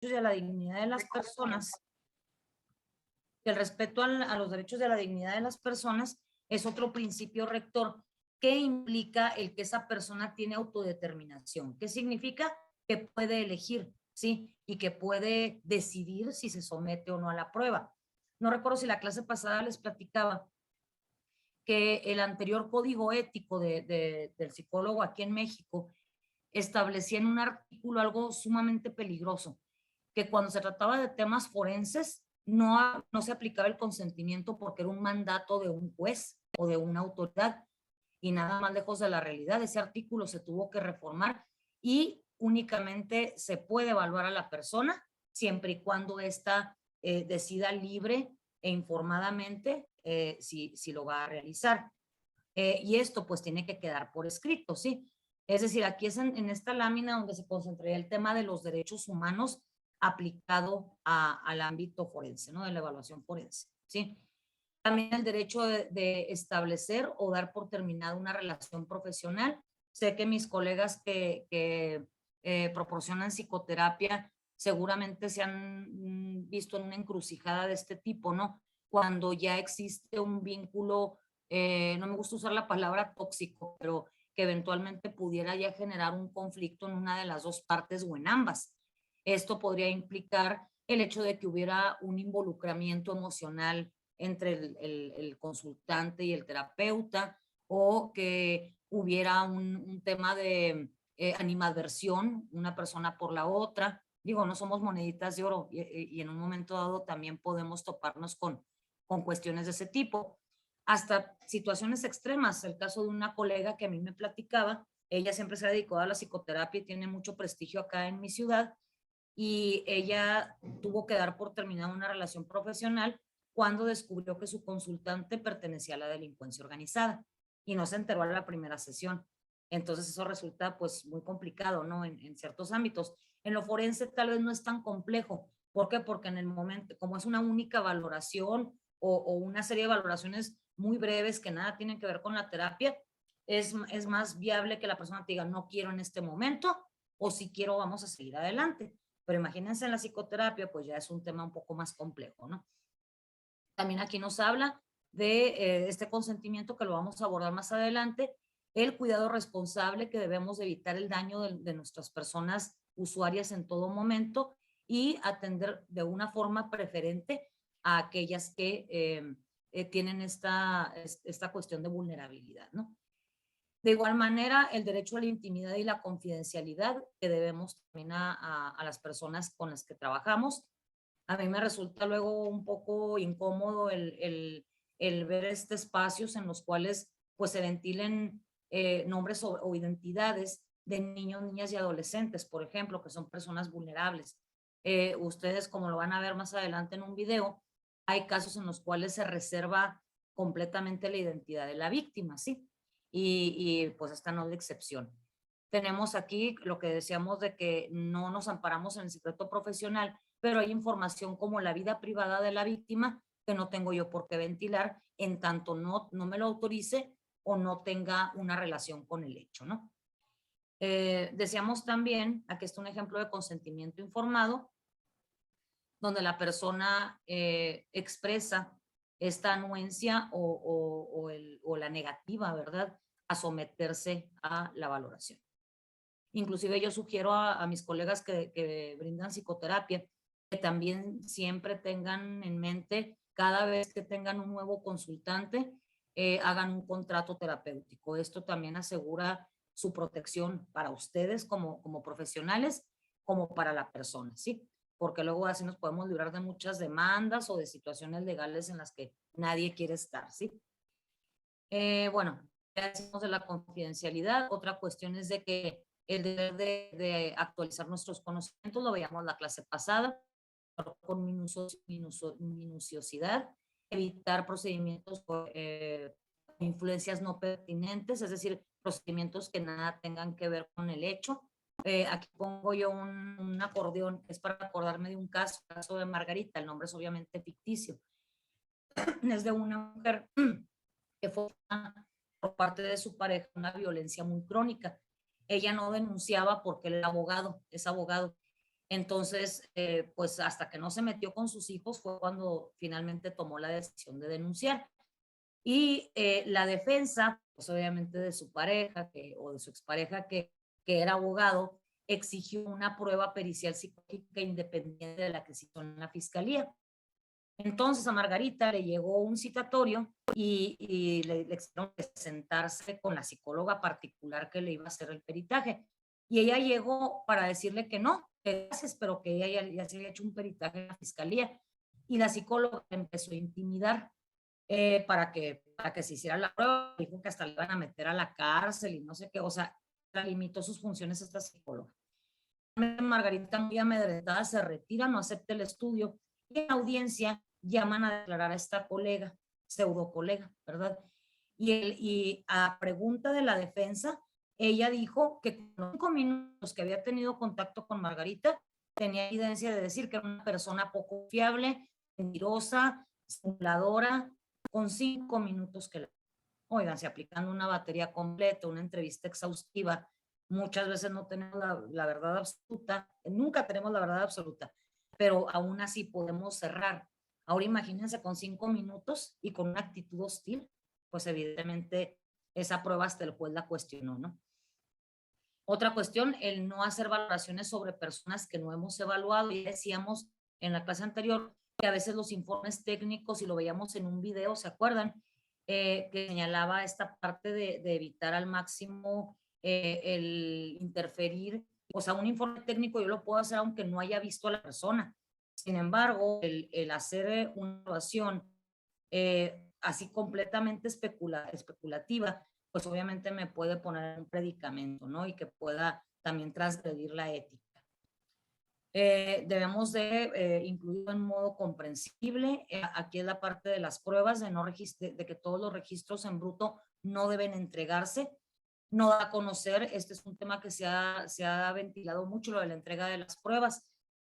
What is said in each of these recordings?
y a la dignidad de las personas, que el respeto a los derechos y a la dignidad de las personas es otro principio rector que implica el que esa persona tiene autodeterminación. ¿Qué significa? Que puede elegir, ¿sí? Y que puede decidir si se somete o no a la prueba. No recuerdo si la clase pasada les platicaba que el anterior código ético del psicólogo aquí en México establecía en un artículo algo sumamente peligroso, que cuando se trataba de temas forenses no se aplicaba el consentimiento porque era un mandato de un juez o de una autoridad y nada más lejos de la realidad. Ese artículo se tuvo que reformar y únicamente se puede evaluar a la persona siempre y cuando ésta decida libre e informadamente si lo va a realizar. Y esto pues tiene que quedar por escrito, ¿sí? Es decir, aquí es en esta lámina donde se concentraría el tema de los derechos humanos aplicado al ámbito forense, ¿no? De la evaluación forense, ¿sí? También el derecho de establecer o dar por terminada una relación profesional. Sé que mis colegas que proporcionan psicoterapia seguramente se han visto en una encrucijada de este tipo, ¿no? Cuando ya existe un vínculo, no me gusta usar la palabra tóxico, pero que eventualmente pudiera ya generar un conflicto en una de las dos partes o en ambas. Esto podría implicar el hecho de que hubiera un involucramiento emocional entre el consultante y el terapeuta, o que hubiera un tema de animadversión, una persona por la otra. Digo, no somos moneditas de oro y en un momento dado también podemos toparnos con cuestiones de ese tipo. Hasta situaciones extremas. El caso de una colega que a mí me platicaba, ella siempre se ha dedicado a la psicoterapia y tiene mucho prestigio acá en mi ciudad, y ella tuvo que dar por terminada una relación profesional cuando descubrió que su consultante pertenecía a la delincuencia organizada y no se enteró a la primera sesión. Entonces eso resulta pues muy complicado, ¿no? En ciertos ámbitos. En lo forense tal vez no es tan complejo. ¿Por qué? Porque en el momento, como es una única valoración o una serie de valoraciones muy breves que nada tienen que ver con la terapia, es más viable que la persona te diga no quiero en este momento o si quiero vamos a seguir adelante. Pero imagínense en la psicoterapia, pues ya es un tema un poco más complejo, ¿no? También aquí nos habla de este consentimiento que lo vamos a abordar más adelante, el cuidado responsable que debemos evitar el daño de nuestras personas usuarias en todo momento y atender de una forma preferente a aquellas que tienen esta cuestión de vulnerabilidad, ¿no? De igual manera, el derecho a la intimidad y la confidencialidad que debemos también a las personas con las que trabajamos. A mí me resulta luego un poco incómodo el ver espacios en los cuales pues se ventilen nombres o identidades de niños, niñas y adolescentes, por ejemplo, que son personas vulnerables. Ustedes, como lo van a ver más adelante en un video, hay casos en los cuales se reserva completamente la identidad de la víctima, ¿sí? Y pues esta no es la excepción. Tenemos aquí lo que decíamos de que no nos amparamos en el secreto profesional, pero hay información como la vida privada de la víctima que no tengo yo por qué ventilar en tanto no me lo autorice o no tenga una relación con el hecho, ¿no? Decíamos también, aquí está un ejemplo de consentimiento informado, donde la persona expresa esta anuencia o la negativa, ¿verdad?, a someterse a la valoración. Inclusive yo sugiero a mis colegas que brindan psicoterapia que también siempre tengan en mente, cada vez que tengan un nuevo consultante, hagan un contrato terapéutico. Esto también asegura su protección para ustedes como profesionales, como para la persona, ¿sí? Porque luego así nos podemos librar de muchas demandas o de situaciones legales en las que nadie quiere estar, ¿sí? Bueno, ya decimos de la confidencialidad. Otra cuestión es de que el deber de actualizar nuestros conocimientos, lo veíamos la clase pasada, con minuciosidad, evitar procedimientos influencias no pertinentes, es decir, procedimientos que nada tengan que ver con el hecho. Aquí pongo yo un acordeón, que es para acordarme de un caso, el caso de Margarita, el nombre es obviamente ficticio. Es de una mujer que fue por parte de su pareja una violencia muy crónica. Ella no denunciaba porque él era abogado, es abogado, Entonces, pues hasta que no se metió con sus hijos fue cuando finalmente tomó la decisión de denunciar. Y la defensa, pues obviamente de su pareja o de su expareja que era abogado, exigió una prueba pericial psicológica independiente de la que se hizo en la fiscalía. Entonces a Margarita le llegó un citatorio y le exigieron presentarse con la psicóloga particular que le iba a hacer el peritaje. Y ella llegó para decirle que no, que gracias, pero que ella ya se había hecho un peritaje en la fiscalía. Y la psicóloga empezó a intimidar para que se hiciera la prueba. Dijo que hasta le iban a meter a la cárcel y no sé qué, o sea, limitó sus funciones esta psicóloga. Margarita, muy amedrentada, se retira, no acepta el estudio y en la audiencia llaman a declarar a esta colega, pseudo colega, ¿verdad? Y a pregunta de la defensa, ella dijo que con los 5 minutos que había tenido contacto con Margarita, tenía evidencia de decir que era una persona poco fiable, mentirosa, simuladora, con 5 minutos que la... Oigan, si aplicando una batería completa, una entrevista exhaustiva, muchas veces no tenemos la verdad absoluta, nunca tenemos la verdad absoluta, pero aún así podemos cerrar. Ahora imagínense con 5 minutos y con una actitud hostil, pues evidentemente esa prueba hasta el juez la cuestionó, ¿no? Otra cuestión, el no hacer valoraciones sobre personas que no hemos evaluado. Y decíamos en la clase anterior que a veces los informes técnicos, y lo veíamos en un video, ¿se acuerdan? Que señalaba esta parte de evitar al máximo el interferir. O sea, un informe técnico yo lo puedo hacer aunque no haya visto a la persona. Sin embargo, el hacer una evaluación así completamente especulativa, pues obviamente me puede poner un predicamento, ¿no? Y que pueda también transgredir la ética. Debemos de incluirlo en modo comprensible. Aquí es la parte de las pruebas, de que todos los registros en bruto no deben entregarse. No da a conocer, este es un tema que se ha ventilado mucho, lo de la entrega de las pruebas.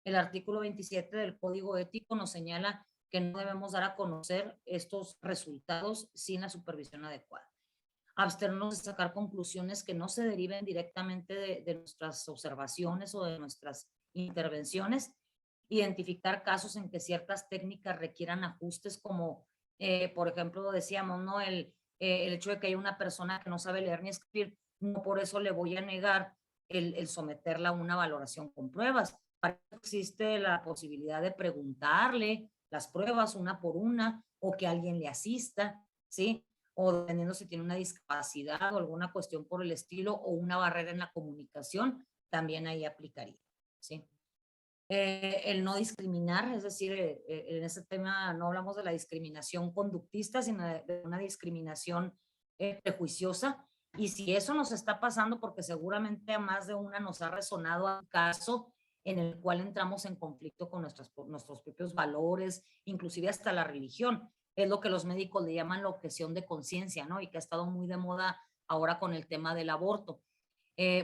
El artículo 27 del Código Ético nos señala que no debemos dar a conocer estos resultados sin la supervisión adecuada. Abstenernos de sacar conclusiones que no se deriven directamente de nuestras observaciones o de nuestras intervenciones. Identificar casos en que ciertas técnicas requieran ajustes, como por ejemplo decíamos, ¿no? El hecho de que hay una persona que no sabe leer ni escribir, no por eso le voy a negar el someterla a una valoración con pruebas. Para eso existe la posibilidad de preguntarle las pruebas una por una o que alguien le asista, ¿sí? O dependiendo si tiene una discapacidad o alguna cuestión por el estilo o una barrera en la comunicación, también ahí aplicaría, ¿sí? El no discriminar, es decir, en este tema no hablamos de la discriminación conductista, sino de una discriminación prejuiciosa. Y si eso nos está pasando, porque seguramente a más de una nos ha resonado un caso en el cual entramos en conflicto con nuestros propios valores, inclusive hasta la religión. Es lo que los médicos le llaman la objeción de conciencia, ¿no? Y que ha estado muy de moda ahora con el tema del aborto.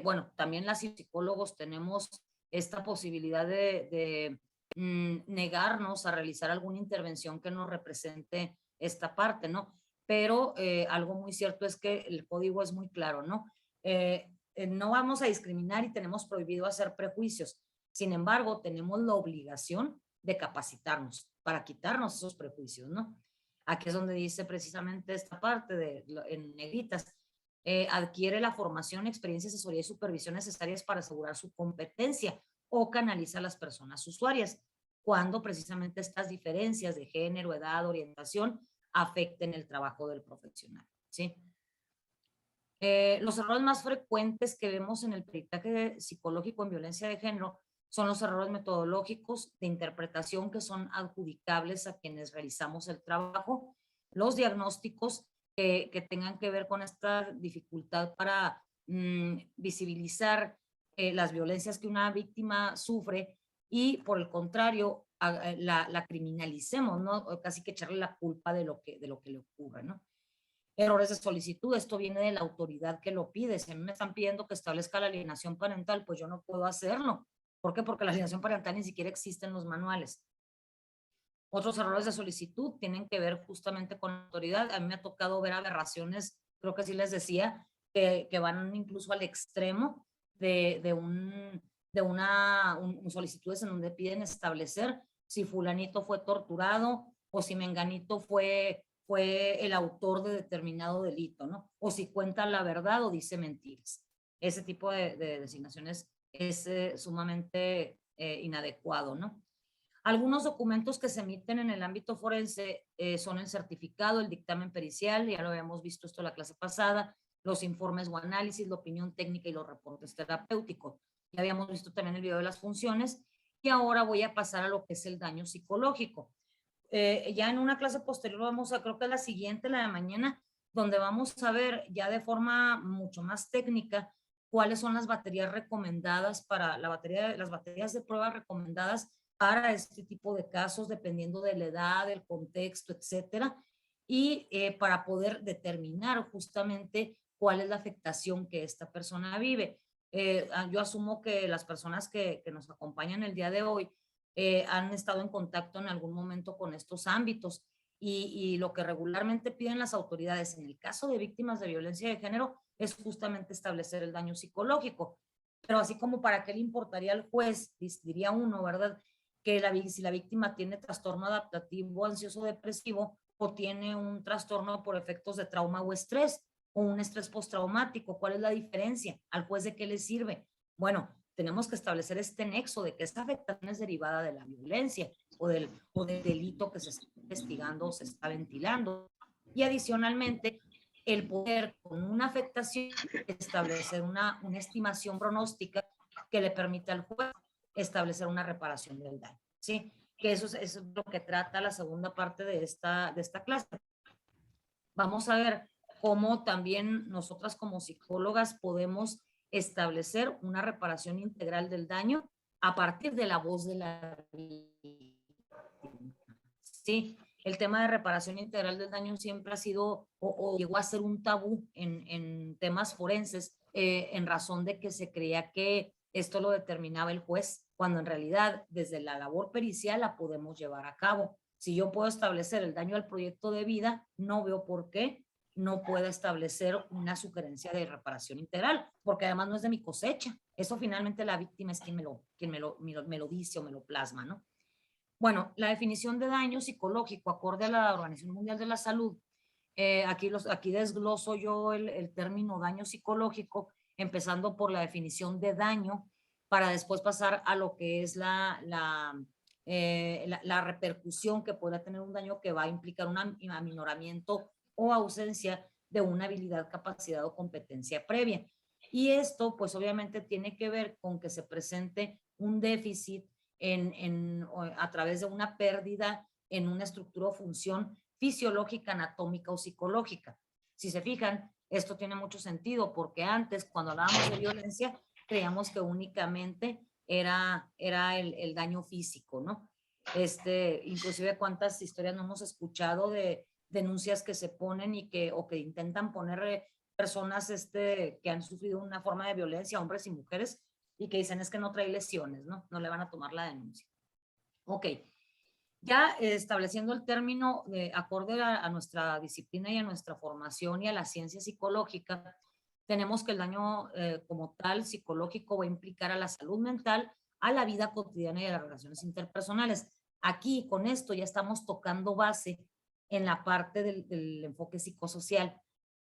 Bueno, también las psicólogos tenemos esta posibilidad de negarnos a realizar alguna intervención que nos represente esta parte, ¿no? Pero algo muy cierto es que el código es muy claro, ¿no? No vamos a discriminar y tenemos prohibido hacer prejuicios. Sin embargo, tenemos la obligación de capacitarnos para quitarnos esos prejuicios, ¿no? Aquí es donde dice precisamente esta parte en negritas, adquiere la formación, experiencia, asesoría y supervisión necesarias para asegurar su competencia o canaliza a las personas usuarias cuando precisamente estas diferencias de género, edad, orientación afecten el trabajo del profesional, ¿sí? Los errores más frecuentes que vemos en el peritaje psicológico en violencia de género son los errores metodológicos de interpretación que son adjudicables a quienes realizamos el trabajo, los diagnósticos que tengan que ver con esta dificultad para visibilizar las violencias que una víctima sufre y por el contrario la criminalicemos, ¿no? Casi que echarle la culpa de lo que le ocurre, ¿no? Errores de solicitud, esto viene de la autoridad que lo pide. Si a mí me están pidiendo que establezca la alienación parental, pues yo no puedo hacerlo. ¿Por qué? Porque la alienación parental ni siquiera existe en los manuales. Otros errores de solicitud tienen que ver justamente con la autoridad. A mí me ha tocado ver aberraciones, creo que sí les decía, que van incluso al extremo de un solicitudes en donde piden establecer si fulanito fue torturado o si menganito fue el autor de determinado delito, ¿no? O si cuenta la verdad o dice mentiras. Ese tipo de designaciones es sumamente inadecuado, ¿no? Algunos documentos que se emiten en el ámbito forense son el certificado, el dictamen pericial, ya lo habíamos visto esto en la clase pasada, los informes o análisis, la opinión técnica y los reportes terapéuticos. Ya habíamos visto también el video de las funciones y ahora voy a pasar a lo que es el daño psicológico. Ya en una clase posterior vamos a, creo que es la siguiente, la de mañana, donde vamos a ver ya de forma mucho más técnica cuáles son las baterías recomendadas para las baterías de prueba recomendadas para este tipo de casos, dependiendo de la edad, del contexto, etcétera, y para poder determinar justamente cuál es la afectación que esta persona vive. Yo asumo que las personas que nos acompañan el día de hoy han estado en contacto en algún momento con estos ámbitos y lo que regularmente piden las autoridades en el caso de víctimas de violencia de género es justamente establecer el daño psicológico. Pero así como para qué le importaría al juez, diría uno, ¿verdad? Que si la víctima tiene trastorno adaptativo, ansioso, depresivo o tiene un trastorno por efectos de trauma o estrés o un estrés postraumático. ¿Cuál es la diferencia? ¿Al juez de qué le sirve? Bueno, tenemos que establecer este nexo de que esta afectación es derivada de la violencia o del delito que se está investigando o se está ventilando. Y adicionalmente, el poder con una afectación establecer una estimación pronóstica que le permita al juez establecer una reparación del daño, ¿sí? Que eso es lo que trata la segunda parte de esta clase. Vamos a ver cómo también nosotras como psicólogas podemos establecer una reparación integral del daño a partir de la voz de la víctima. Sí, el tema de reparación integral del daño siempre ha sido o llegó a ser un tabú en temas forenses en razón de que se creía que esto lo determinaba el juez, cuando en realidad desde la labor pericial la podemos llevar a cabo. Si yo puedo establecer el daño al proyecto de vida, no veo por qué no pueda establecer una sugerencia de reparación integral, porque además no es de mi cosecha. Eso finalmente la víctima es quien me lo dice o me lo plasma, ¿no? Bueno, la definición de daño psicológico acorde a la Organización Mundial de la Salud, aquí desgloso yo el término daño psicológico, empezando por la definición de daño, para después pasar a lo que es la repercusión que pueda tener un daño que va a implicar un aminoramiento o ausencia de una habilidad, capacidad o competencia previa. Y esto, pues obviamente tiene que ver con que se presente un déficit a través de una pérdida en una estructura o función fisiológica, anatómica o psicológica. Si se fijan, esto tiene mucho sentido porque antes, cuando hablábamos de violencia, creíamos que únicamente era el daño físico, ¿no? Inclusive cuántas historias no hemos escuchado de denuncias que se ponen o que intentan poner personas que han sufrido una forma de violencia, hombres y mujeres, y que dicen es que no trae lesiones, ¿no? No le van a tomar la denuncia. Ok, ya estableciendo el término acorde a nuestra disciplina y a nuestra formación y a la ciencia psicológica, tenemos que el daño como tal psicológico va a implicar a la salud mental, a la vida cotidiana y a las relaciones interpersonales. Aquí con esto ya estamos tocando base en la parte del enfoque psicosocial.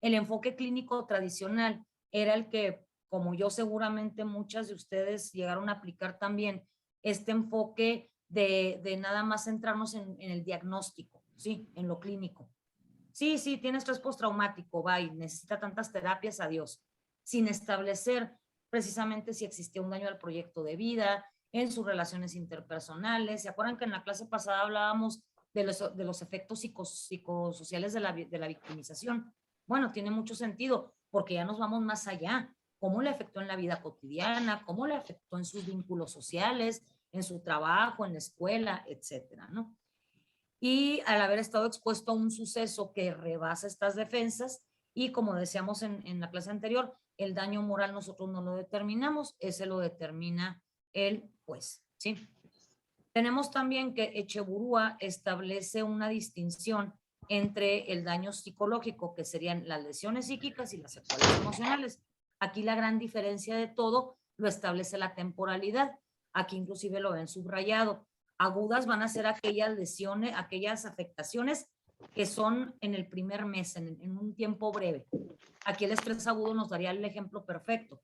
El enfoque clínico tradicional era el que, como yo seguramente muchas de ustedes llegaron a aplicar también, este enfoque de nada más centrarnos en el diagnóstico, ¿sí? En lo clínico. Sí, tiene estrés postraumático, va y necesita tantas terapias, adiós, sin establecer precisamente si existía un daño al proyecto de vida, en sus relaciones interpersonales. ¿Se acuerdan que en la clase pasada hablábamos de los efectos psicosociales de la victimización? Bueno, tiene mucho sentido porque ya nos vamos más allá. ¿Cómo le afectó en la vida cotidiana? ¿Cómo le afectó en sus vínculos sociales, en su trabajo, en la escuela, etcétera, ¿no? Y al haber estado expuesto a un suceso que rebasa estas defensas y como decíamos en la clase anterior, el daño moral nosotros no lo determinamos, ese lo determina el juez, ¿sí? Tenemos también que Echeburúa establece una distinción entre el daño psicológico, que serían las lesiones psíquicas y las secuelas emocionales. Aquí la gran diferencia de todo lo establece la temporalidad. Aquí inclusive lo ven subrayado. Agudas van a ser aquellas lesiones, aquellas afectaciones que son en el primer mes, en un tiempo breve. Aquí el estrés agudo nos daría el ejemplo perfecto.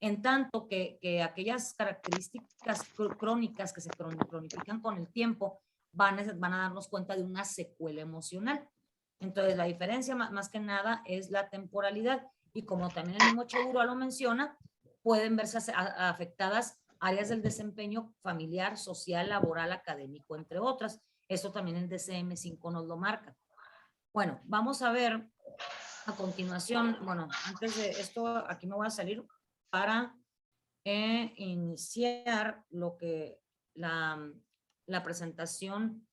En tanto que aquellas características crónicas que se cronifican con el tiempo van a darnos cuenta de una secuela emocional. Entonces, la diferencia más que nada es la temporalidad. Y como también el mismo Choduro lo menciona, pueden verse afectadas áreas del desempeño familiar, social, laboral, académico, entre otras. Eso también el DCM5 nos lo marca. Bueno, vamos a ver a continuación, bueno, antes de esto, aquí me voy a salir para iniciar lo que la presentación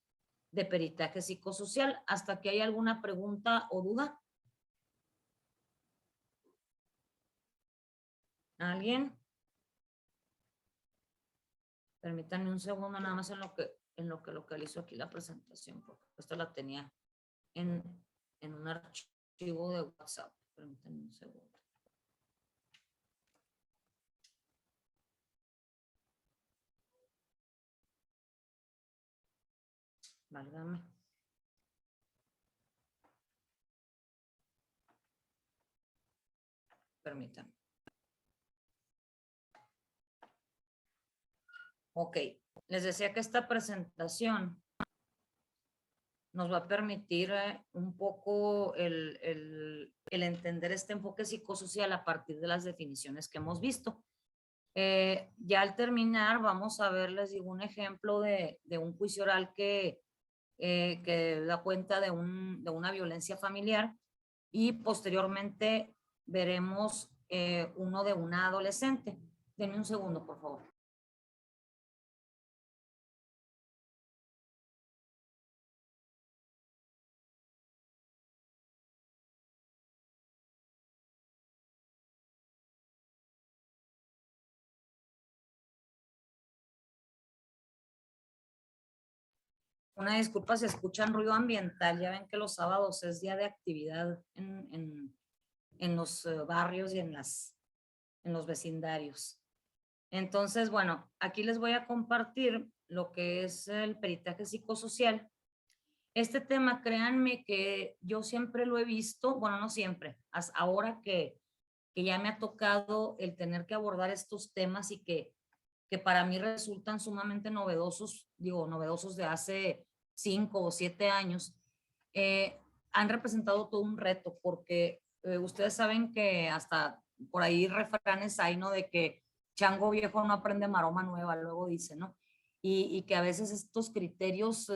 de peritaje psicosocial. ¿Hasta que hay alguna pregunta o duda? ¿Alguien? Permítanme un segundo nada más en lo que localizo aquí la presentación, porque esto la tenía en un archivo de WhatsApp. Permítanme un segundo. Válgame. Permítanme. Ok, les decía que esta presentación nos va a permitir un poco el entender este enfoque psicosocial a partir de las definiciones que hemos visto. Ya al terminar vamos a ver, les digo, un ejemplo de un juicio oral que da cuenta de una violencia familiar, y posteriormente veremos uno de una adolescente. Denme un segundo, por favor. Una disculpa si escuchan ruido ambiental, ya ven que los sábados es día de actividad en los barrios y en los vecindarios. Entonces, bueno, aquí les voy a compartir lo que es el peritaje psicosocial. Este tema, créanme que yo siempre lo he visto, bueno, no siempre, hasta ahora que ya me ha tocado el tener que abordar estos temas y que para mí resultan sumamente novedosos, digo, novedosos de hace 5 o 7 años, han representado todo un reto, porque ustedes saben que hasta por ahí refranes hay, ¿no? De que chango viejo no aprende maroma nueva, luego dice, ¿no? Y que a veces estos criterios,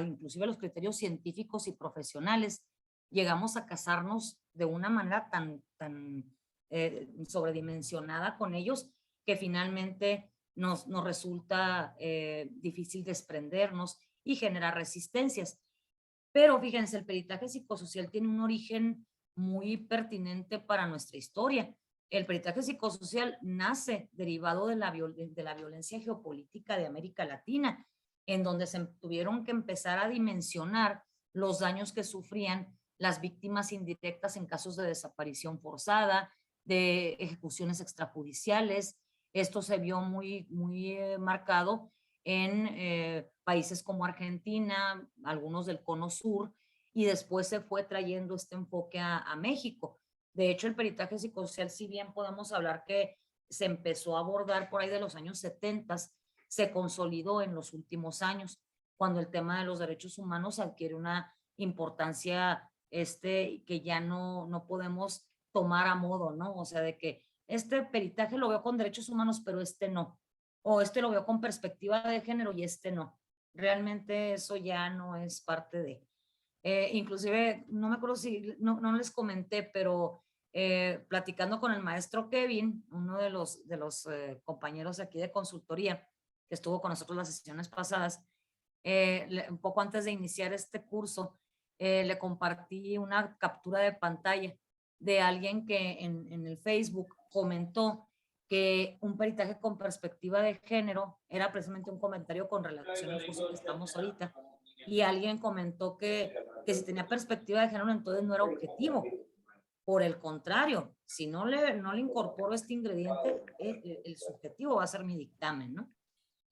inclusive los criterios científicos y profesionales, llegamos a casarnos de una manera tan sobredimensionada con ellos que finalmente nos resulta difícil desprendernos y generar resistencias. Pero fíjense, el peritaje psicosocial tiene un origen muy pertinente para nuestra historia. El peritaje psicosocial nace derivado de la violencia geopolítica de América Latina, en donde se tuvieron que empezar a dimensionar los daños que sufrían las víctimas indirectas en casos de desaparición forzada, de ejecuciones extrajudiciales. Esto se vio muy marcado en países como Argentina, algunos del Cono Sur, y después se fue trayendo este enfoque a México. De hecho, el peritaje psicosocial, si bien podemos hablar que se empezó a abordar por ahí de los años 70, se consolidó en los últimos años, cuando el tema de los derechos humanos adquiere una importancia que ya no podemos tomar a modo, ¿no? O sea, de que este peritaje lo veo con derechos humanos, pero este no. O este lo veo con perspectiva de género y este no. Realmente eso ya no es parte de. Inclusive, no me acuerdo si, no les comenté, pero platicando con el maestro Kevin, uno de los compañeros aquí de consultoría, que estuvo con nosotros las sesiones pasadas, un poco antes de iniciar este curso, le compartí una captura de pantalla de alguien que en el Facebook comentó que un peritaje con perspectiva de género era precisamente un comentario con relación al curso que estamos ahorita, y alguien comentó que si tenía perspectiva de género entonces no era objetivo. Por el contrario, si no le incorporo este ingrediente, el subjetivo va a ser mi dictamen, ¿no?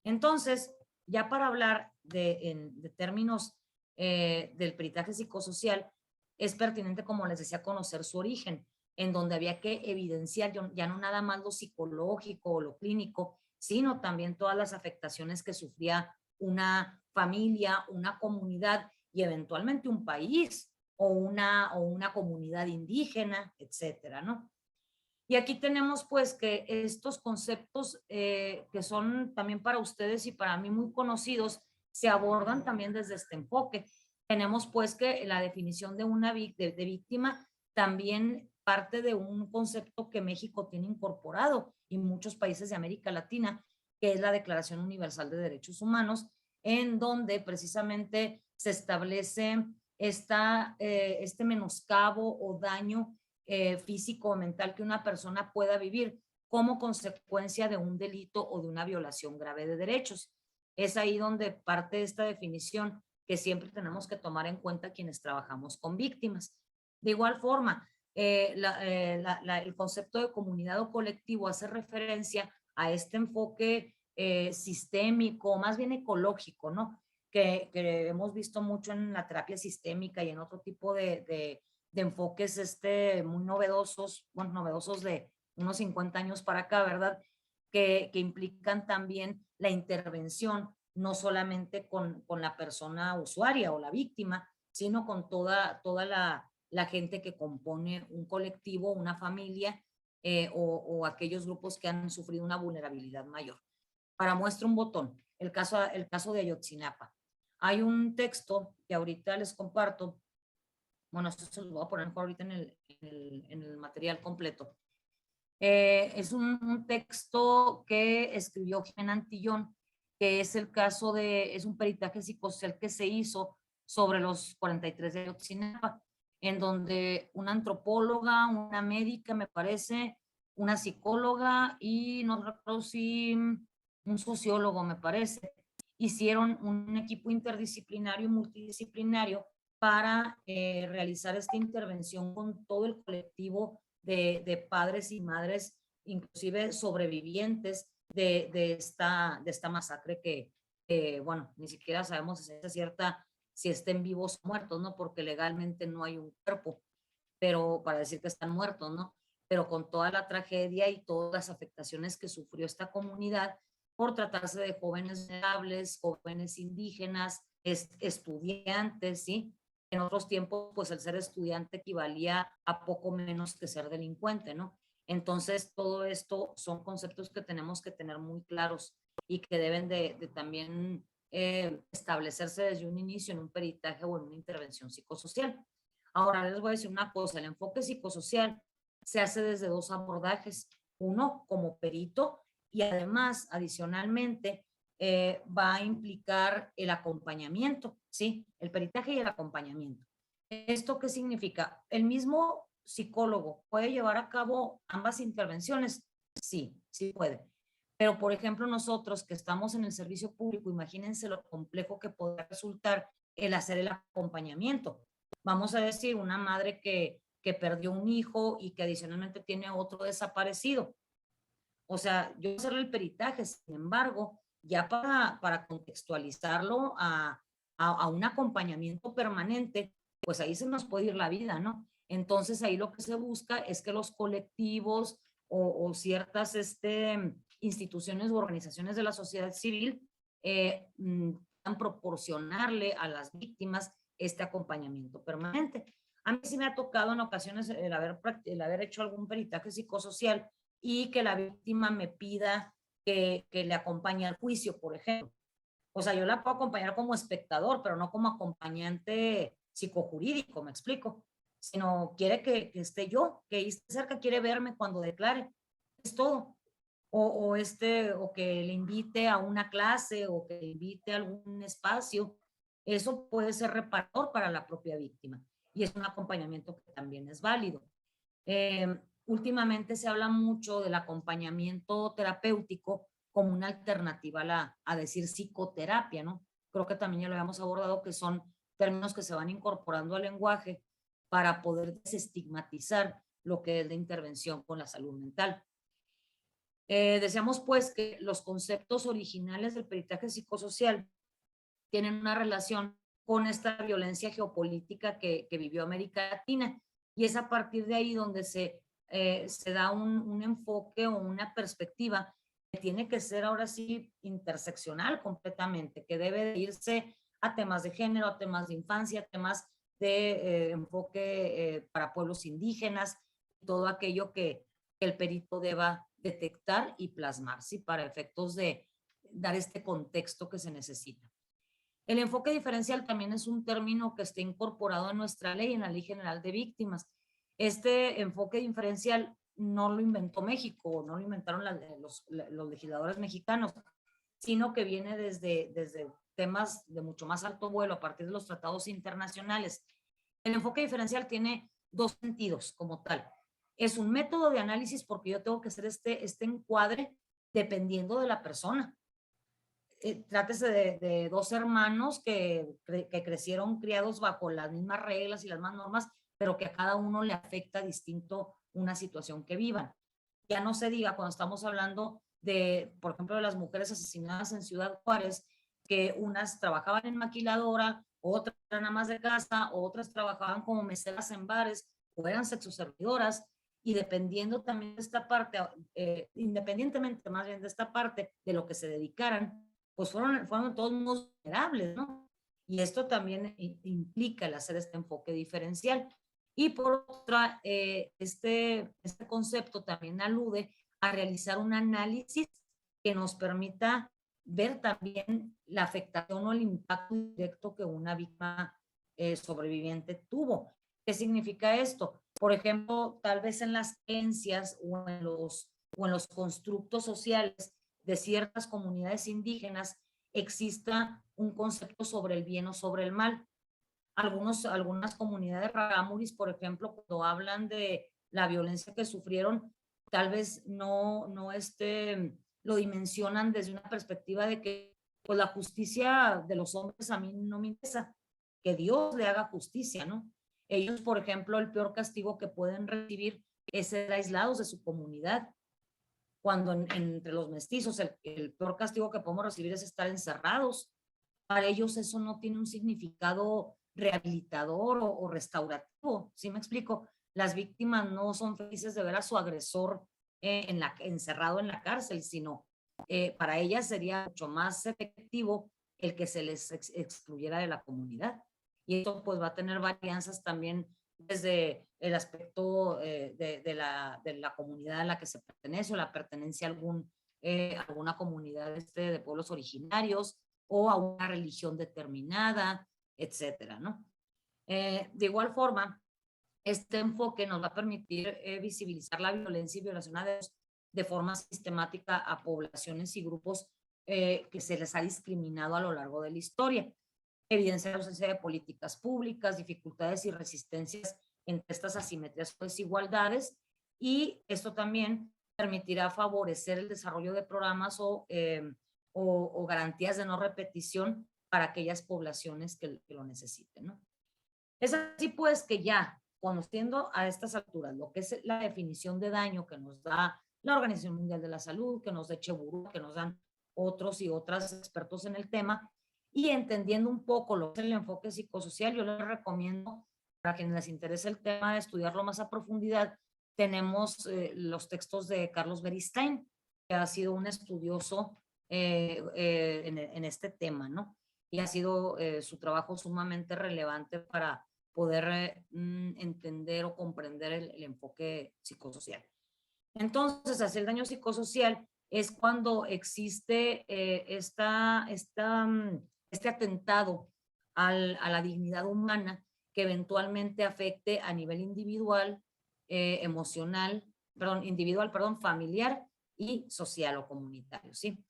Entonces, ya para hablar de términos del peritaje psicosocial, es pertinente, como les decía, conocer su origen, en donde había que evidenciar ya no nada más lo psicológico o lo clínico, sino también todas las afectaciones que sufría una familia, una comunidad y eventualmente un país o una comunidad indígena, etcétera, ¿no? Y aquí tenemos pues que estos conceptos que son también para ustedes y para mí muy conocidos, se abordan también desde este enfoque. Tenemos pues que la definición de una de víctima también parte de un concepto que México tiene incorporado y muchos países de América Latina, que es la Declaración Universal de Derechos Humanos, en donde precisamente se establece este menoscabo o daño físico o mental que una persona pueda vivir como consecuencia de un delito o de una violación grave de derechos. Es ahí donde parte esta definición que siempre tenemos que tomar en cuenta quienes trabajamos con víctimas. De igual forma, el concepto de comunidad o colectivo hace referencia a este enfoque sistémico, más bien ecológico, ¿no? Que hemos visto mucho en la terapia sistémica y en otro tipo de enfoques muy novedosos, bueno, novedosos de unos 50 años para acá, ¿verdad? Que implican también la intervención, no solamente con la persona usuaria o la víctima, sino con toda la gente que compone un colectivo, una familia o aquellos grupos que han sufrido una vulnerabilidad mayor. Para muestra un botón, el caso de Ayotzinapa. Hay un texto que ahorita les comparto, bueno, esto se lo voy a poner ahorita en el material completo. Es un texto que escribió Jimena Antillón, que es el caso es un peritaje psicosocial que se hizo sobre los 43 de Ayotzinapa, en donde una antropóloga, una médica, me parece, una psicóloga y no recuerdo si un sociólogo, me parece, hicieron un equipo interdisciplinario y multidisciplinario para realizar esta intervención con todo el colectivo de padres y madres, inclusive sobrevivientes de esta masacre bueno, ni siquiera sabemos si es cierta, si estén vivos o muertos, ¿no? Porque legalmente no hay un cuerpo, pero para decir que están muertos, ¿no? Pero con toda la tragedia y todas las afectaciones que sufrió esta comunidad por tratarse de jóvenes vulnerables, jóvenes indígenas, estudiantes, ¿sí? En otros tiempos, pues el ser estudiante equivalía a poco menos que ser delincuente, ¿no? Entonces, todo esto son conceptos que tenemos que tener muy claros y que deben de también establecerse desde un inicio en un peritaje o en una intervención psicosocial. Ahora les voy a decir una cosa, el enfoque psicosocial se hace desde dos abordajes. Uno, como perito, y además, adicionalmente, va a implicar el acompañamiento, ¿sí? El peritaje y el acompañamiento. ¿Esto qué significa? ¿El mismo psicólogo puede llevar a cabo ambas intervenciones? Sí, sí puede. Pero, por ejemplo, nosotros que estamos en el servicio público, imagínense lo complejo que puede resultar el hacer el acompañamiento. Vamos a decir, una madre que perdió un hijo y que adicionalmente tiene otro desaparecido. O sea, yo hacer el peritaje, sin embargo, ya para contextualizarlo a un acompañamiento permanente, pues ahí se nos puede ir la vida, ¿no? Entonces ahí lo que se busca es que los colectivos o ciertas instituciones u organizaciones de la sociedad civil puedan proporcionarle a las víctimas este acompañamiento permanente. A mí sí me ha tocado en ocasiones el haber hecho algún peritaje psicosocial y que la víctima me pida que le acompañe al juicio, por ejemplo. O sea, yo la puedo acompañar como espectador, pero no como acompañante psicojurídico, me explico. Sino quiere que esté yo, que esté cerca, quiere verme cuando declare. Es todo. O que le invite a una clase o que le invite a algún espacio. Eso puede ser reparador para la propia víctima. Y es un acompañamiento que también es válido. Últimamente se habla mucho del acompañamiento terapéutico como una alternativa a decir psicoterapia, ¿no? Creo que también ya lo habíamos abordado, que son términos que se van incorporando al lenguaje para poder desestigmatizar lo que es la intervención con la salud mental. Decíamos pues que los conceptos originales del peritaje psicosocial tienen una relación con esta violencia geopolítica que vivió América Latina, y es a partir de ahí donde se da un enfoque o una perspectiva que tiene que ser ahora sí interseccional completamente, que debe de irse a temas de género, a temas de infancia, a temas de enfoque para pueblos indígenas, todo aquello que el perito deba detectar y plasmar, ¿sí? Para efectos de dar este contexto que se necesita. El enfoque diferencial también es un término que está incorporado en nuestra ley, en la Ley General de Víctimas. Este enfoque diferencial no lo inventó México, no lo inventaron los legisladores mexicanos, sino que viene desde temas de mucho más alto vuelo a partir de los tratados internacionales. El enfoque diferencial tiene dos sentidos como tal. Es un método de análisis porque yo tengo que hacer este encuadre dependiendo de la persona. Trátese de dos hermanos que crecieron criados bajo las mismas reglas y las mismas normas, pero que a cada uno le afecta distinto una situación que vivan. Ya no se diga cuando estamos hablando de, por ejemplo, de las mujeres asesinadas en Ciudad Juárez, que unas trabajaban en maquiladora, otras eran amas de casa, otras trabajaban como meseras en bares o eran sexoservidoras, y dependiendo también de esta parte, independientemente más bien de esta parte, de lo que se dedicaran, pues fueron todos muy vulnerables, ¿no? Y esto también implica el hacer este enfoque diferencial. Y por otra, este concepto también alude a realizar un análisis que nos permita ver también la afectación o el impacto directo que una víctima sobreviviente tuvo. ¿Qué significa esto? Por ejemplo, tal vez en las creencias o en los constructos sociales de ciertas comunidades indígenas exista un concepto sobre el bien o sobre el mal. Algunas comunidades rarámuris, por ejemplo, cuando hablan de la violencia que sufrieron, tal vez no lo dimensionan desde una perspectiva de que pues la justicia de los hombres a mí no me interesa, que Dios le haga justicia, ¿no? Ellos, por ejemplo, el peor castigo que pueden recibir es ser aislados de su comunidad, cuando entre los mestizos el peor castigo que podemos recibir es estar encerrados. Para ellos eso no tiene un significado rehabilitador o restaurativo, ¿sí me explico? Las víctimas no son felices de ver a su agresor encerrado en la cárcel, sino para ellas sería mucho más efectivo el que se les excluyera de la comunidad. Y esto pues va a tener varianzas también desde el aspecto de la comunidad a la que se pertenece o la pertenencia a alguna comunidad de pueblos originarios o a una religión determinada, etcétera, ¿no? De igual forma, este enfoque nos va a permitir visibilizar la violencia y violación a derechos de forma sistemática a poblaciones y grupos que se les ha discriminado a lo largo de la historia. Evidencia la ausencia de políticas públicas, dificultades y resistencias entre estas asimetrías o desigualdades, y esto también permitirá favorecer el desarrollo de programas o garantías de no repetición para aquellas poblaciones que lo necesiten, ¿no? Es así pues que ya conociendo a estas alturas lo que es la definición de daño que nos da la Organización Mundial de la Salud, que nos da Cheburu, que nos dan otros y otras expertos en el tema, y entendiendo un poco lo que es el enfoque psicosocial, yo les recomiendo, para quienes les interese el tema de estudiarlo más a profundidad, tenemos los textos de Carlos Beristain, que ha sido un estudioso en este tema, ¿no? Y ha sido su trabajo sumamente relevante para poder entender o comprender el enfoque psicosocial. Entonces, hacia el daño psicosocial es cuando existe este atentado a la dignidad humana que eventualmente afecte a nivel individual, emocional, individual, familiar y social o comunitario, ¿sí?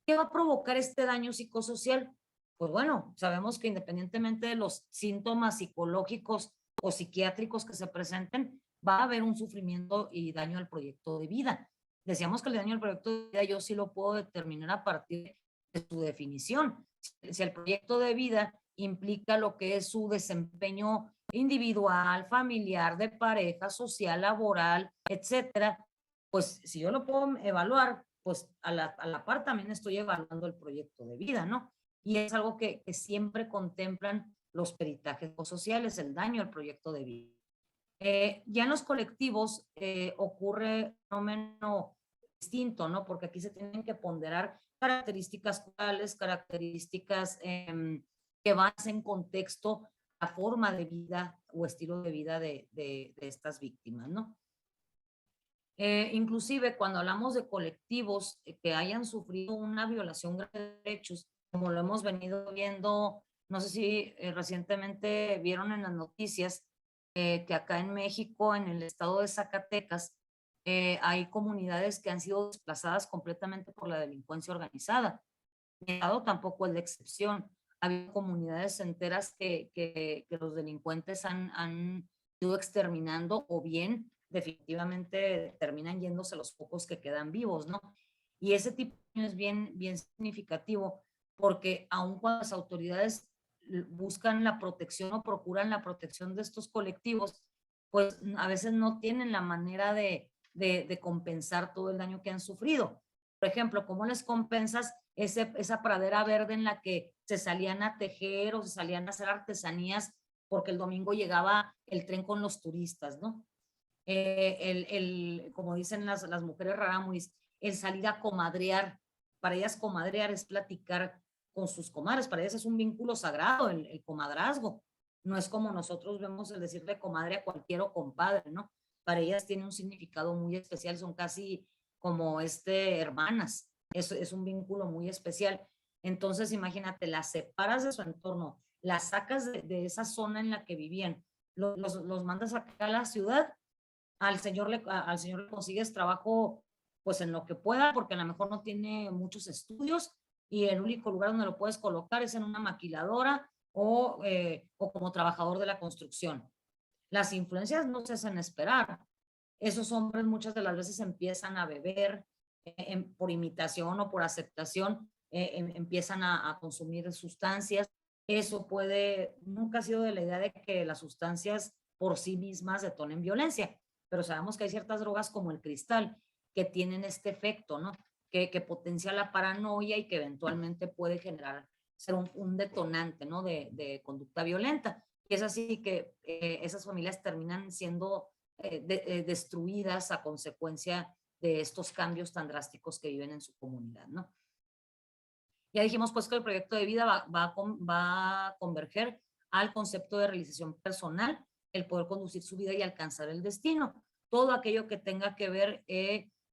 ¿Qué va a provocar este daño psicosocial? Pues bueno, sabemos que independientemente de los síntomas psicológicos o psiquiátricos que se presenten, va a haber un sufrimiento y daño al proyecto de vida. Decíamos que el daño al proyecto de vida yo sí lo puedo determinar a partir de su definición. Si el proyecto de vida implica lo que es su desempeño individual, familiar, de pareja, social, laboral, etcétera, pues si yo lo puedo evaluar, pues a la par también estoy evaluando el proyecto de vida, ¿no? Y es algo que siempre contemplan los peritajes sociales, el daño al proyecto de vida. Ya en los colectivos ocurre un fenómeno distinto, ¿no? Porque aquí se tienen que ponderar características culturales, características que van en contexto a forma de vida o estilo de vida de estas víctimas, ¿no? Inclusive cuando hablamos de colectivos que hayan sufrido una violación grave de derechos, como lo hemos venido viendo, no sé si recientemente vieron en las noticias que acá en México, en el estado de Zacatecas, hay comunidades que han sido desplazadas completamente por la delincuencia organizada. Mi estado tampoco es la excepción. Ha habido comunidades enteras que los delincuentes han ido exterminando o bien definitivamente terminan yéndose los pocos que quedan vivos, ¿no? Y ese tipo es bien significativo porque aun cuando las autoridades buscan la protección o procuran la protección de estos colectivos, pues a veces no tienen la manera de compensar todo el daño que han sufrido. Por ejemplo, ¿cómo les compensas esa pradera verde en la que se salían a tejer o se salían a hacer artesanías porque el domingo llegaba el tren con los turistas, ¿no? Como dicen las mujeres rarámuris, el salir a comadrear, para ellas comadrear es platicar con sus comadres, para ellas es un vínculo sagrado el comadrazgo, no es como nosotros vemos el decirle comadre a cualquier o compadre, ¿no? Para ellas tiene un significado muy especial, son casi como hermanas, es un vínculo muy especial. Entonces, imagínate, las separas de su entorno, las sacas de esa zona en la que vivían, los mandas acá a la ciudad, al señor le consigues trabajo pues en lo que pueda, porque a lo mejor no tiene muchos estudios y el único lugar donde lo puedes colocar es en una maquiladora o como trabajador de la construcción. Las influencias no se hacen esperar. Esos hombres muchas de las veces empiezan a beber por imitación o por aceptación, empiezan a consumir sustancias. Eso nunca ha sido de la idea de que las sustancias por sí mismas detonen violencia, pero sabemos que hay ciertas drogas como el cristal que tienen este efecto, ¿no? Que potencia la paranoia y que eventualmente puede generar, ser un detonante, ¿no? De conducta violenta. Y es así que esas familias terminan siendo destruidas a consecuencia de estos cambios tan drásticos que viven en su comunidad, ¿no? Ya dijimos pues que el proyecto de vida va a converger al concepto de realización personal, el poder conducir su vida y alcanzar el destino. Todo aquello que tenga que ver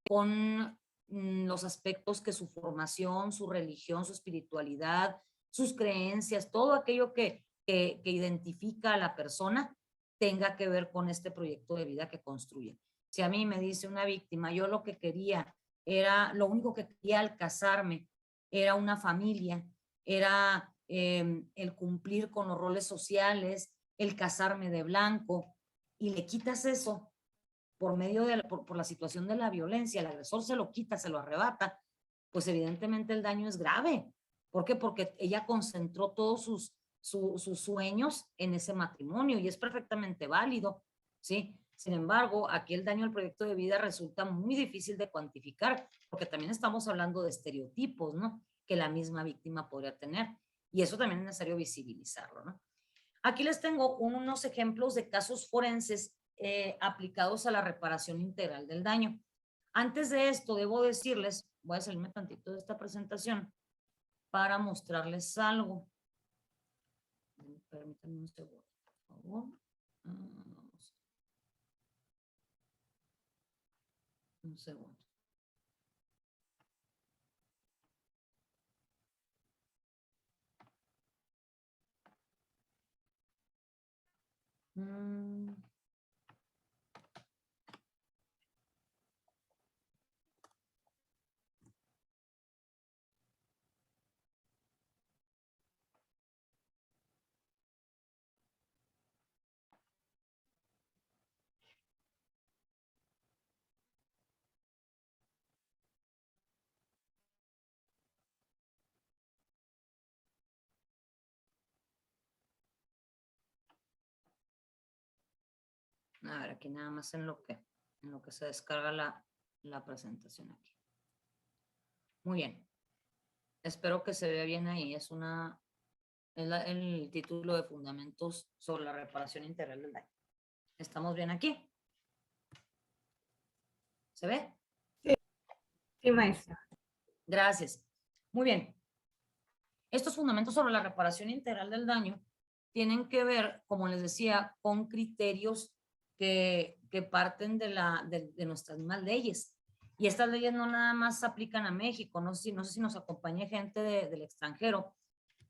con los aspectos que su formación, su religión, su espiritualidad, sus creencias, todo aquello que identifica a la persona tenga que ver con este proyecto de vida que construye. Si a mí me dice una víctima, yo lo que quería era, lo único que quería al casarme era una familia, era el cumplir con los roles sociales, el casarme de blanco, y le quitas eso por medio por la situación de la violencia, el agresor se lo quita, se lo arrebata, pues evidentemente el daño es grave. ¿Por qué? Porque ella concentró todos sus sueños en ese matrimonio y es perfectamente válido, ¿sí? Sin embargo, aquí el daño al proyecto de vida resulta muy difícil de cuantificar, porque también estamos hablando de estereotipos, ¿no? Que la misma víctima podría tener. Y eso también es necesario visibilizarlo, ¿no? Aquí les tengo unos ejemplos de casos forenses aplicados a la reparación integral del daño. Antes de esto, debo decirles, voy a salirme tantito de esta presentación para mostrarles algo. Permítanme un segundo, por favor. Un segundo. A ver, aquí nada más en lo que se descarga la presentación aquí. Muy bien. Espero que se vea bien ahí. Es el título de Fundamentos sobre la reparación integral del daño. ¿Estamos bien aquí? ¿Se ve? Sí, maestra. Gracias. Muy bien. Estos fundamentos sobre la reparación integral del daño tienen que ver, como les decía, con criterios que parten de nuestras mismas leyes. Y estas leyes no nada más se aplican a México, no sé si nos acompañe gente del extranjero,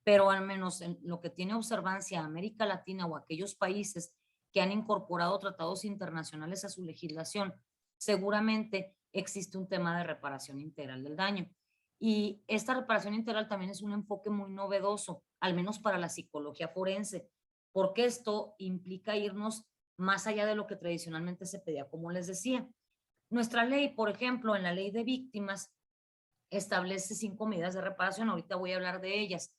pero al menos en lo que tiene observancia América Latina o aquellos países que han incorporado tratados internacionales a su legislación, seguramente existe un tema de reparación integral del daño. Y esta reparación integral también es un enfoque muy novedoso, al menos para la psicología forense, porque esto implica irnos más allá de lo que tradicionalmente se pedía, como les decía. Nuestra ley, por ejemplo, en la ley de víctimas, establece 5 medidas de reparación. Ahorita voy a hablar de ellas.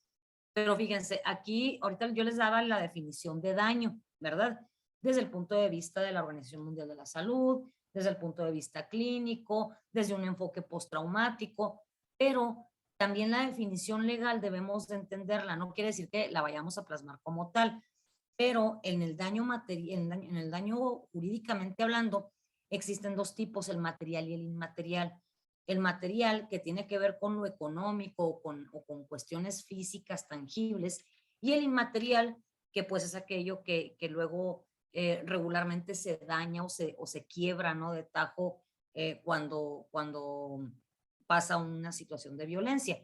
Pero fíjense, aquí, ahorita yo les daba la definición de daño, ¿verdad? Desde el punto de vista de la Organización Mundial de la Salud, desde el punto de vista clínico, desde un enfoque postraumático, pero también la definición legal debemos de entenderla, no quiere decir que la vayamos a plasmar como tal, pero en el daño material, en el daño jurídicamente hablando, existen dos tipos, el material y el inmaterial. El material, que tiene que ver con lo económico o con cuestiones físicas tangibles, y el inmaterial, que pues es aquello que luego regularmente se daña o se quiebra, ¿no? De tajo cuando pasa una situación de violencia.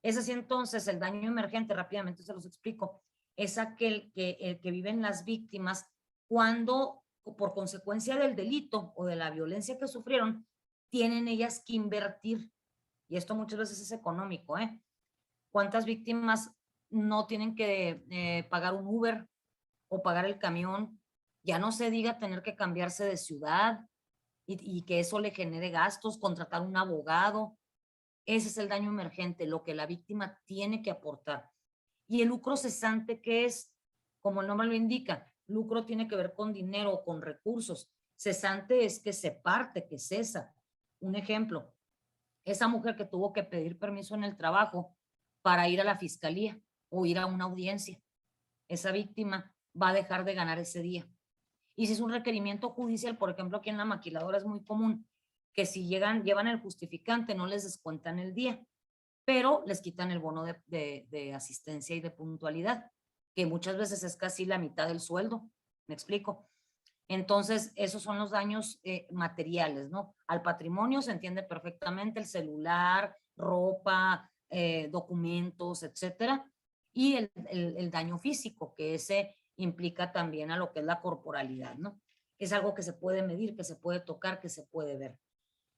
Es así entonces, el daño emergente, rápidamente se los explico, es aquel que viven las víctimas cuando, por consecuencia del delito o de la violencia que sufrieron, tienen ellas que invertir, y esto muchas veces es económico, ¿eh? ¿Cuántas víctimas no tienen que pagar un Uber o pagar el camión? Ya no se diga tener que cambiarse de ciudad y que eso le genere gastos, contratar un abogado. Ese es el daño emergente, lo que la víctima tiene que aportar. Y el lucro cesante, ¿qué es? Como el nombre lo indica, lucro tiene que ver con dinero o con recursos. Cesante es que se parte, que cesa. Un ejemplo, esa mujer que tuvo que pedir permiso en el trabajo para ir a la fiscalía o ir a una audiencia, esa víctima va a dejar de ganar ese día. Y si es un requerimiento judicial, por ejemplo, aquí en la maquiladora es muy común que si llevan el justificante no les descuentan el día, pero les quitan el bono de asistencia y de puntualidad, que muchas veces es casi la mitad del sueldo. ¿Me explico? Entonces, esos son los daños materiales, ¿no? Al patrimonio se entiende perfectamente el celular, ropa, documentos, etcétera. Y el daño físico, que ese implica también a lo que es la corporalidad, ¿no? Es algo que se puede medir, que se puede tocar, que se puede ver.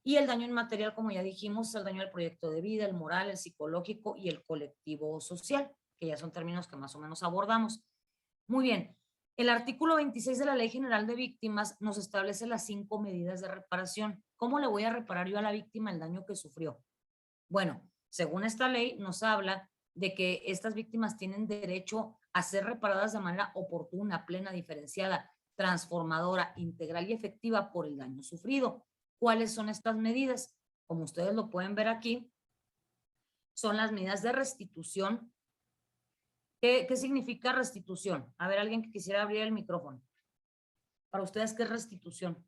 Y el daño inmaterial, como ya dijimos, es el daño del proyecto de vida, el moral, el psicológico y el colectivo social, que ya son términos que más o menos abordamos. Muy bien. El artículo 26 de la Ley General de Víctimas nos establece las 5 medidas de reparación. ¿Cómo le voy a reparar yo a la víctima el daño que sufrió? Bueno, según esta ley nos habla de que estas víctimas tienen derecho a ser reparadas de manera oportuna, plena, diferenciada, transformadora, integral y efectiva por el daño sufrido. ¿Cuáles son estas medidas? Como ustedes lo pueden ver aquí, son las medidas de restitución. ¿Qué significa restitución? A ver, alguien que quisiera abrir el micrófono. Para ustedes, ¿qué es restitución?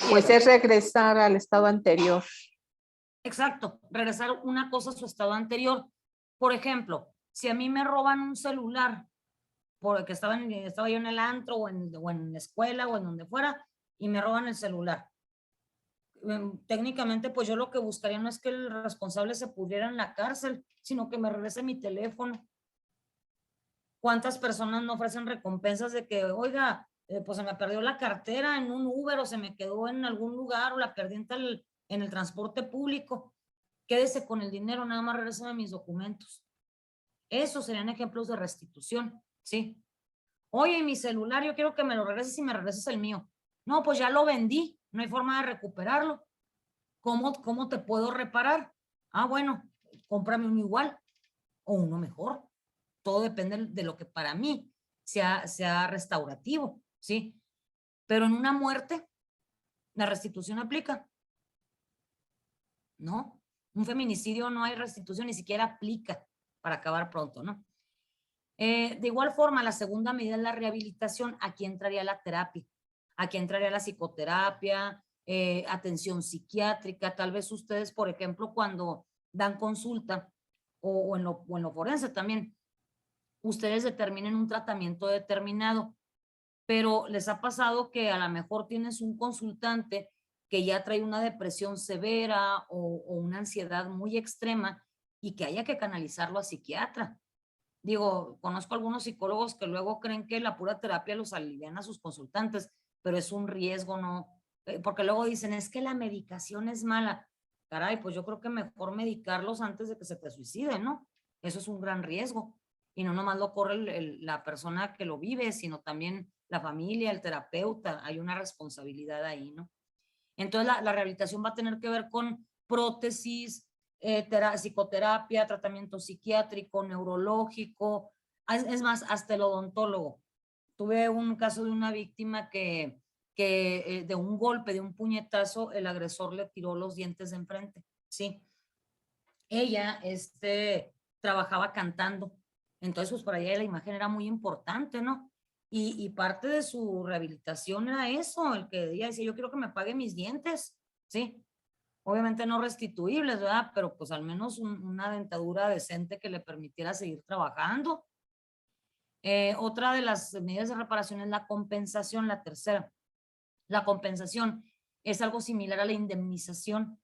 Pues es regresar al estado anterior. Exacto, regresar una cosa a su estado anterior. Por ejemplo, si a mí me roban un celular, porque estaba yo en el antro o en la escuela o en donde fuera, y me roban el celular. Técnicamente, pues yo lo que buscaría no es que el responsable se pudriera en la cárcel, sino que me regrese mi teléfono. ¿Cuántas personas no ofrecen recompensas de que, oiga, pues se me perdió la cartera en un Uber o se me quedó en algún lugar o la perdí en el transporte público? Quédese con el dinero, nada más regrésame mis documentos. Esos serían ejemplos de restitución, ¿sí? Oye, mi celular, yo quiero que me lo regreses y me regreses el mío. No, pues ya lo vendí, no hay forma de recuperarlo. ¿Cómo te puedo reparar? Ah, bueno, cómprame uno igual o uno mejor. Todo depende de lo que para mí sea restaurativo, ¿sí? Pero en una muerte, ¿la restitución aplica? No. Un feminicidio no hay restitución, ni siquiera aplica para acabar pronto, ¿no? De igual forma, la segunda medida es la rehabilitación. Aquí entraría la terapia, aquí entraría la psicoterapia, atención psiquiátrica. Tal vez ustedes, por ejemplo, cuando dan consulta o en lo forense también, ustedes determinen un tratamiento determinado, pero les ha pasado que a lo mejor tienes un consultante que ya trae una depresión severa o una ansiedad muy extrema y que haya que canalizarlo a psiquiatra. Digo, conozco algunos psicólogos que luego creen que la pura terapia los alivian a sus consultantes, pero es un riesgo, ¿no? Porque luego dicen, es que la medicación es mala. Caray, pues yo creo que mejor medicarlos antes de que se te suiciden, ¿no? Eso es un gran riesgo. Y no nomás lo corre la persona que lo vive, sino también la familia, el terapeuta. Hay una responsabilidad ahí, ¿no? Entonces la rehabilitación va a tener que ver con prótesis, psicoterapia, tratamiento psiquiátrico, neurológico, es más, hasta el odontólogo. Tuve un caso de una víctima que de un golpe, de un puñetazo, el agresor le tiró los dientes de enfrente, ¿sí? Ella trabajaba cantando, entonces pues para ella la imagen era muy importante, ¿no? Y parte de su rehabilitación era eso, el que ella decía, yo quiero que me pague mis dientes, ¿sí? Obviamente no restituibles, ¿verdad? Pero pues al menos una dentadura decente que le permitiera seguir trabajando. Otra de las medidas de reparación es la compensación, la tercera. La compensación es algo similar a la indemnización.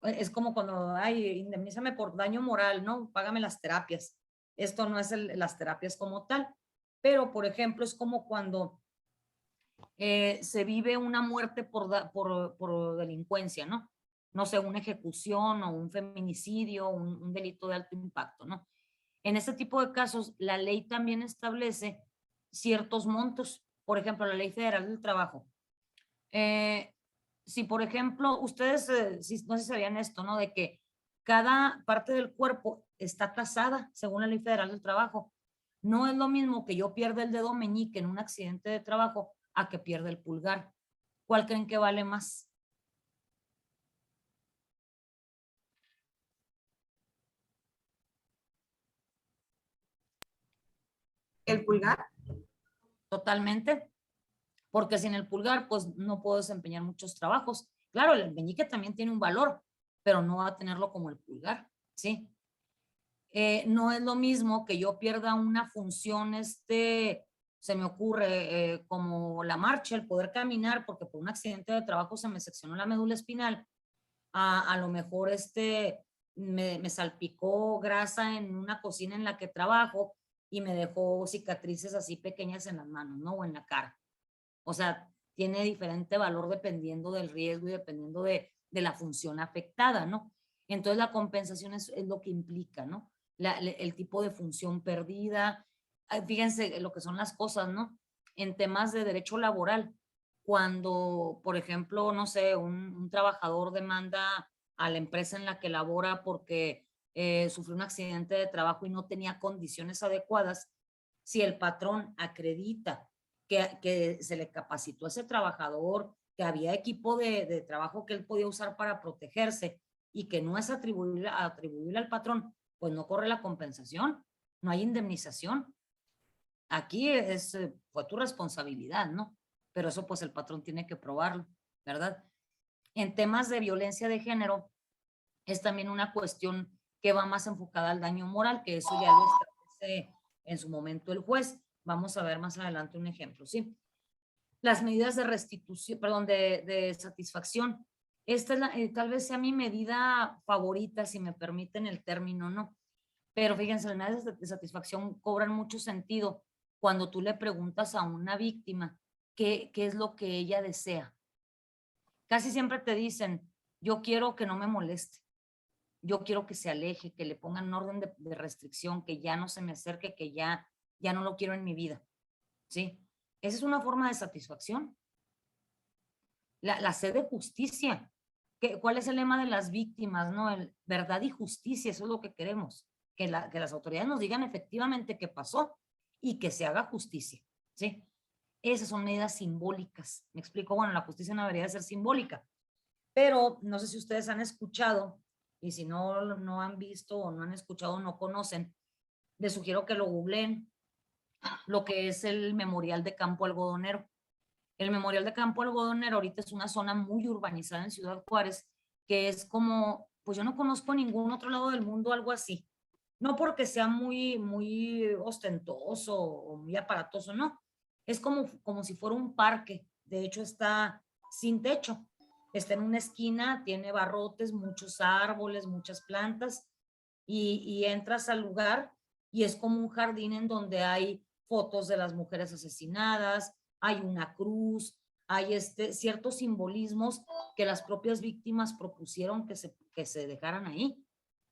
Es como cuando, ay, indemnízame por daño moral, ¿no? Págame las terapias. Esto no es las terapias como tal, pero por ejemplo es como cuando se vive una muerte por delincuencia, ¿no? No sé, una ejecución o un feminicidio, un delito de alto impacto, ¿no? En este tipo de casos, la ley también establece ciertos montos. Por ejemplo, la Ley Federal del Trabajo. Si, por ejemplo, ustedes, no sé si sabían esto, ¿no? De que cada parte del cuerpo está tasada según la Ley Federal del Trabajo. No es lo mismo que yo pierda el dedo meñique en un accidente de trabajo a que pierda el pulgar. ¿Cuál creen que vale más? ¿El pulgar? Totalmente, porque sin el pulgar, pues no puedo desempeñar muchos trabajos. Claro, el meñique también tiene un valor, pero no va a tenerlo como el pulgar, ¿sí? No es lo mismo que yo pierda una función, se me ocurre, como la marcha, el poder caminar, porque por un accidente de trabajo se me seccionó la médula espinal, a lo mejor me salpicó grasa en una cocina en la que trabajo y me dejó cicatrices así pequeñas en las manos, ¿no? O en la cara. O sea, tiene diferente valor dependiendo del riesgo y dependiendo de la función afectada, ¿no? Entonces la compensación es lo que implica, ¿no? El tipo de función perdida. Fíjense lo que son las cosas, ¿no? En temas de derecho laboral, cuando, por ejemplo, no sé, un trabajador demanda a la empresa en la que labora porque sufrió un accidente de trabajo y no tenía condiciones adecuadas, si el patrón acredita que se le capacitó a ese trabajador, que había equipo de trabajo que él podía usar para protegerse y que no es atribuible al patrón, pues no corre la compensación, no hay indemnización. Aquí fue tu responsabilidad, ¿no? Pero eso pues el patrón tiene que probarlo, ¿verdad? En temas de violencia de género, es también una cuestión que va más enfocada al daño moral, que eso ya lo establece en su momento el juez. Vamos a ver más adelante un ejemplo, ¿sí? Las medidas de restitución, perdón, de satisfacción. Esta es tal vez sea mi medida favorita, si me permiten el término, ¿no? Pero fíjense, las medidas de satisfacción cobran mucho sentido cuando tú le preguntas a una víctima qué es lo que ella desea. Casi siempre te dicen, yo quiero que no me moleste, yo quiero que se aleje, que le pongan un orden de restricción, que ya no se me acerque, que ya no lo quiero en mi vida, ¿sí? Esa es una forma de satisfacción. La sed de justicia. ¿Cuál es el lema de las víctimas? ¿No? Verdad y justicia, eso es lo que queremos. Que las autoridades nos digan efectivamente qué pasó y que se haga justicia, ¿sí? Esas son medidas simbólicas. Me explico, bueno, la justicia no debería de ser simbólica, pero no sé si ustedes han escuchado, y si no han visto o no han escuchado o no conocen, les sugiero que lo googleen, lo que es el Memorial de Campo Algodonero. El Memorial de Campo Algodonero ahorita es una zona muy urbanizada en Ciudad Juárez, que es como, pues yo no conozco ningún otro lado del mundo algo así. No porque sea muy ostentoso o muy aparatoso, no. Es como si fuera un parque. De hecho, está sin techo. Está en una esquina, tiene barrotes, muchos árboles, muchas plantas, y entras al lugar y es como un jardín en donde hay fotos de las mujeres asesinadas, hay una cruz, hay ciertos simbolismos que las propias víctimas propusieron que se dejaran ahí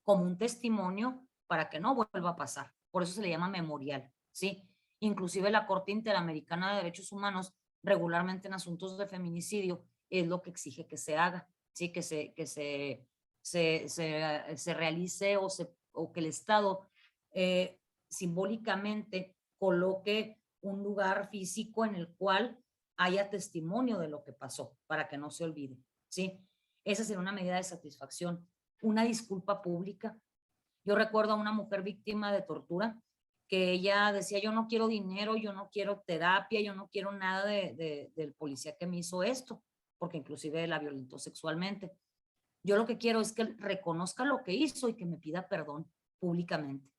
como un testimonio para que no vuelva a pasar. Por eso se le llama memorial, ¿sí? Inclusive la Corte Interamericana de Derechos Humanos regularmente en asuntos de feminicidio es lo que exige que se haga, ¿sí? Se realice o que el Estado simbólicamente coloque un lugar físico en el cual haya testimonio de lo que pasó, para que no se olvide, ¿sí? Esa sería una medida de satisfacción. Una disculpa pública. Yo recuerdo a una mujer víctima de tortura que ella decía, yo no quiero dinero, yo no quiero terapia, yo no quiero nada del policía que me hizo esto, porque inclusive la violentó sexualmente. Yo lo que quiero es que él reconozca lo que hizo y que me pida perdón públicamente.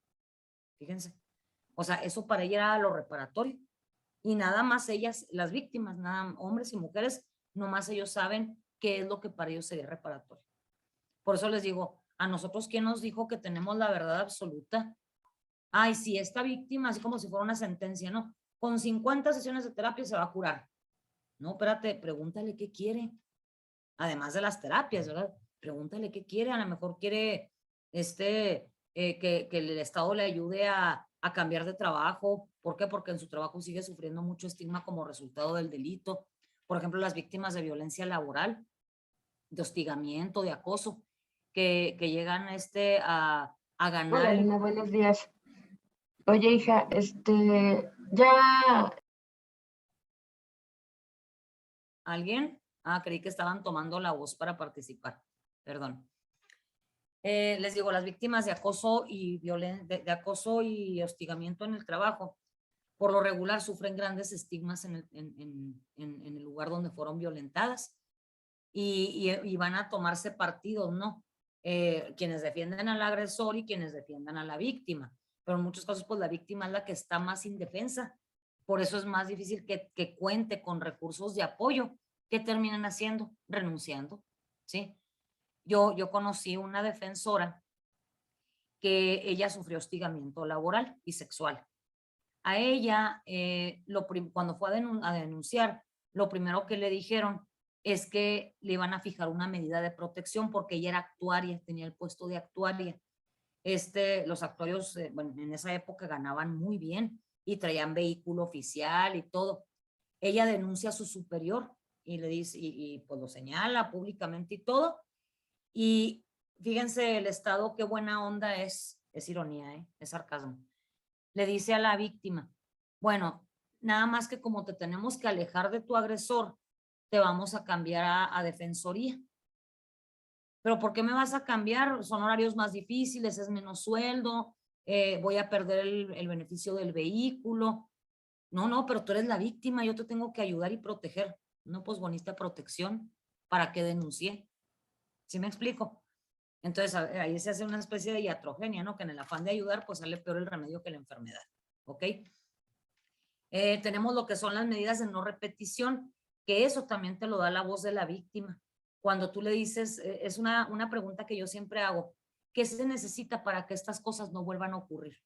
Fíjense. O sea, eso para ella era lo reparatorio. Y nada más ellas, las víctimas, nada, hombres y mujeres, nomás ellos saben qué es lo que para ellos sería reparatorio. Por eso les digo, a nosotros, ¿quién nos dijo que tenemos la verdad absoluta? Ay, si esta víctima, así como si fuera una sentencia, ¿no? Con 50 sesiones de terapia se va a curar. No, espérate, pregúntale qué quiere. Además de las terapias, ¿verdad? Pregúntale qué quiere. A lo mejor quiere que el Estado le ayude a cambiar de trabajo. ¿Por qué? Porque en su trabajo sigue sufriendo mucho estigma como resultado del delito. Por ejemplo, las víctimas de violencia laboral, de hostigamiento, de acoso, que llegan a ganar Hola, el... Lina, buenos días. Oye, hija, ya, ¿Alguien? Ah, creí que estaban tomando la voz para participar. Perdón. Les digo, las víctimas de acoso y de acoso y hostigamiento en el trabajo, por lo regular sufren grandes estigmas en el lugar donde fueron violentadas y van a tomarse partidos, ¿no? Quienes defienden al agresor y quienes defiendan a la víctima. Pero en muchos casos, pues la víctima es la que está más indefensa. Por eso es más difícil que cuente con recursos de apoyo. ¿Qué terminan haciendo? Renunciando, ¿sí? Yo conocí una defensora que ella sufrió hostigamiento laboral y sexual. A ella, cuando fue a denunciar, lo primero que le dijeron es que le iban a fijar una medida de protección porque ella era actuaria, tenía el puesto de actuaria. Los actuarios, bueno, en esa época ganaban muy bien y traían vehículo oficial y todo. Ella denuncia a su superior y le dice, pues lo señala públicamente y todo. Y fíjense el Estado, qué buena onda es ironía, es sarcasmo. Le dice a la víctima, bueno, nada más que como te tenemos que alejar de tu agresor, te vamos a cambiar a defensoría. Pero ¿por qué me vas a cambiar? Son horarios más difíciles, es menos sueldo, voy a perder el beneficio del vehículo. No, pero tú eres la víctima, yo te tengo que ayudar y proteger. No, pues bonita protección para que denuncie. ¿Sí me explico? Entonces ahí se hace una especie de iatrogenia, ¿no? Que en el afán de ayudar, pues sale peor el remedio que la enfermedad. ¿Ok? Tenemos lo que son las medidas de no repetición, que eso también te lo da la voz de la víctima. Cuando tú le dices, es una pregunta que yo siempre hago, ¿qué se necesita para que estas cosas no vuelvan a ocurrir?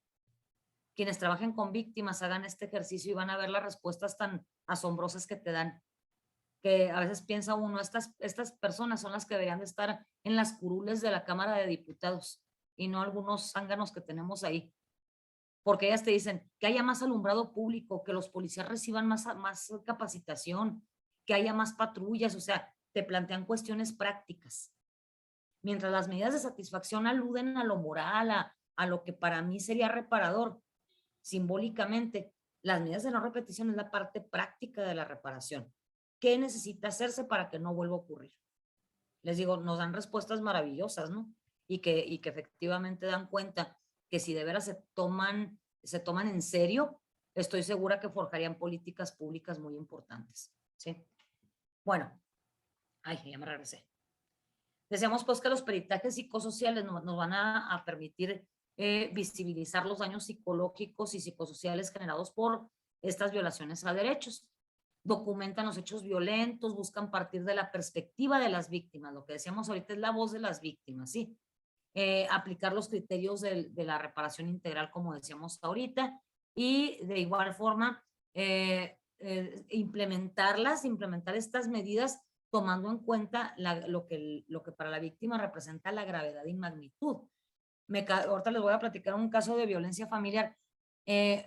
Quienes trabajen con víctimas hagan este ejercicio y van a ver las respuestas tan asombrosas que te dan, que a veces piensa uno, estas personas son las que deberían de estar en las curules de la Cámara de Diputados y no algunos zánganos que tenemos ahí. Porque ellas te dicen que haya más alumbrado público, que los policías reciban más capacitación, que haya más patrullas, o sea, te plantean cuestiones prácticas. Mientras las medidas de satisfacción aluden a lo moral, a lo que para mí sería reparador, simbólicamente, Las medidas de no repetición es la parte práctica de la reparación. ¿Qué necesita hacerse para que no vuelva a ocurrir? Les digo, nos dan respuestas maravillosas, ¿no? Y que efectivamente dan cuenta que si de veras se toman en serio, estoy segura que forjarían políticas públicas muy importantes, ¿sí? Bueno, ay, ya me regresé. Decíamos pues que los peritajes psicosociales nos van a permitir visibilizar los daños psicológicos y psicosociales generados por estas violaciones a derechos. Documentan los hechos violentos, buscan partir de la perspectiva de las víctimas. Lo que decíamos ahorita es la voz de las víctimas, ¿sí? Aplicar los criterios de la reparación integral, como decíamos ahorita, y de igual forma implementar estas medidas tomando en cuenta lo que para la víctima representa la gravedad y magnitud. Ahorita les voy a platicar un caso de violencia familiar.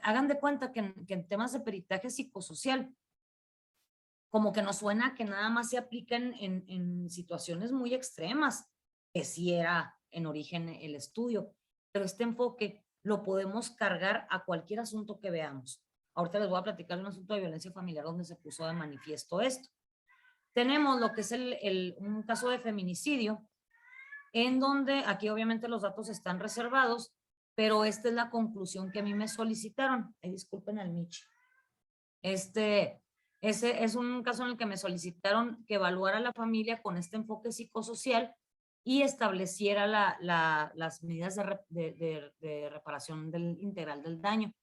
Hagan de cuenta que en temas de peritaje psicosocial, como que nos suena que nada más se aplican en situaciones muy extremas, que sí era en origen el estudio, pero este enfoque lo podemos cargar a cualquier asunto que veamos. Ahorita les voy a platicar de un asunto de violencia familiar donde se puso de manifiesto esto. Tenemos lo que es un caso de feminicidio, en donde aquí obviamente los datos están reservados, pero esta es la conclusión que a mí me solicitaron. Disculpen al Michi. Ese es un caso en el que me solicitaron que evaluara a la familia con este enfoque psicosocial y estableciera las medidas de reparación integral del daño.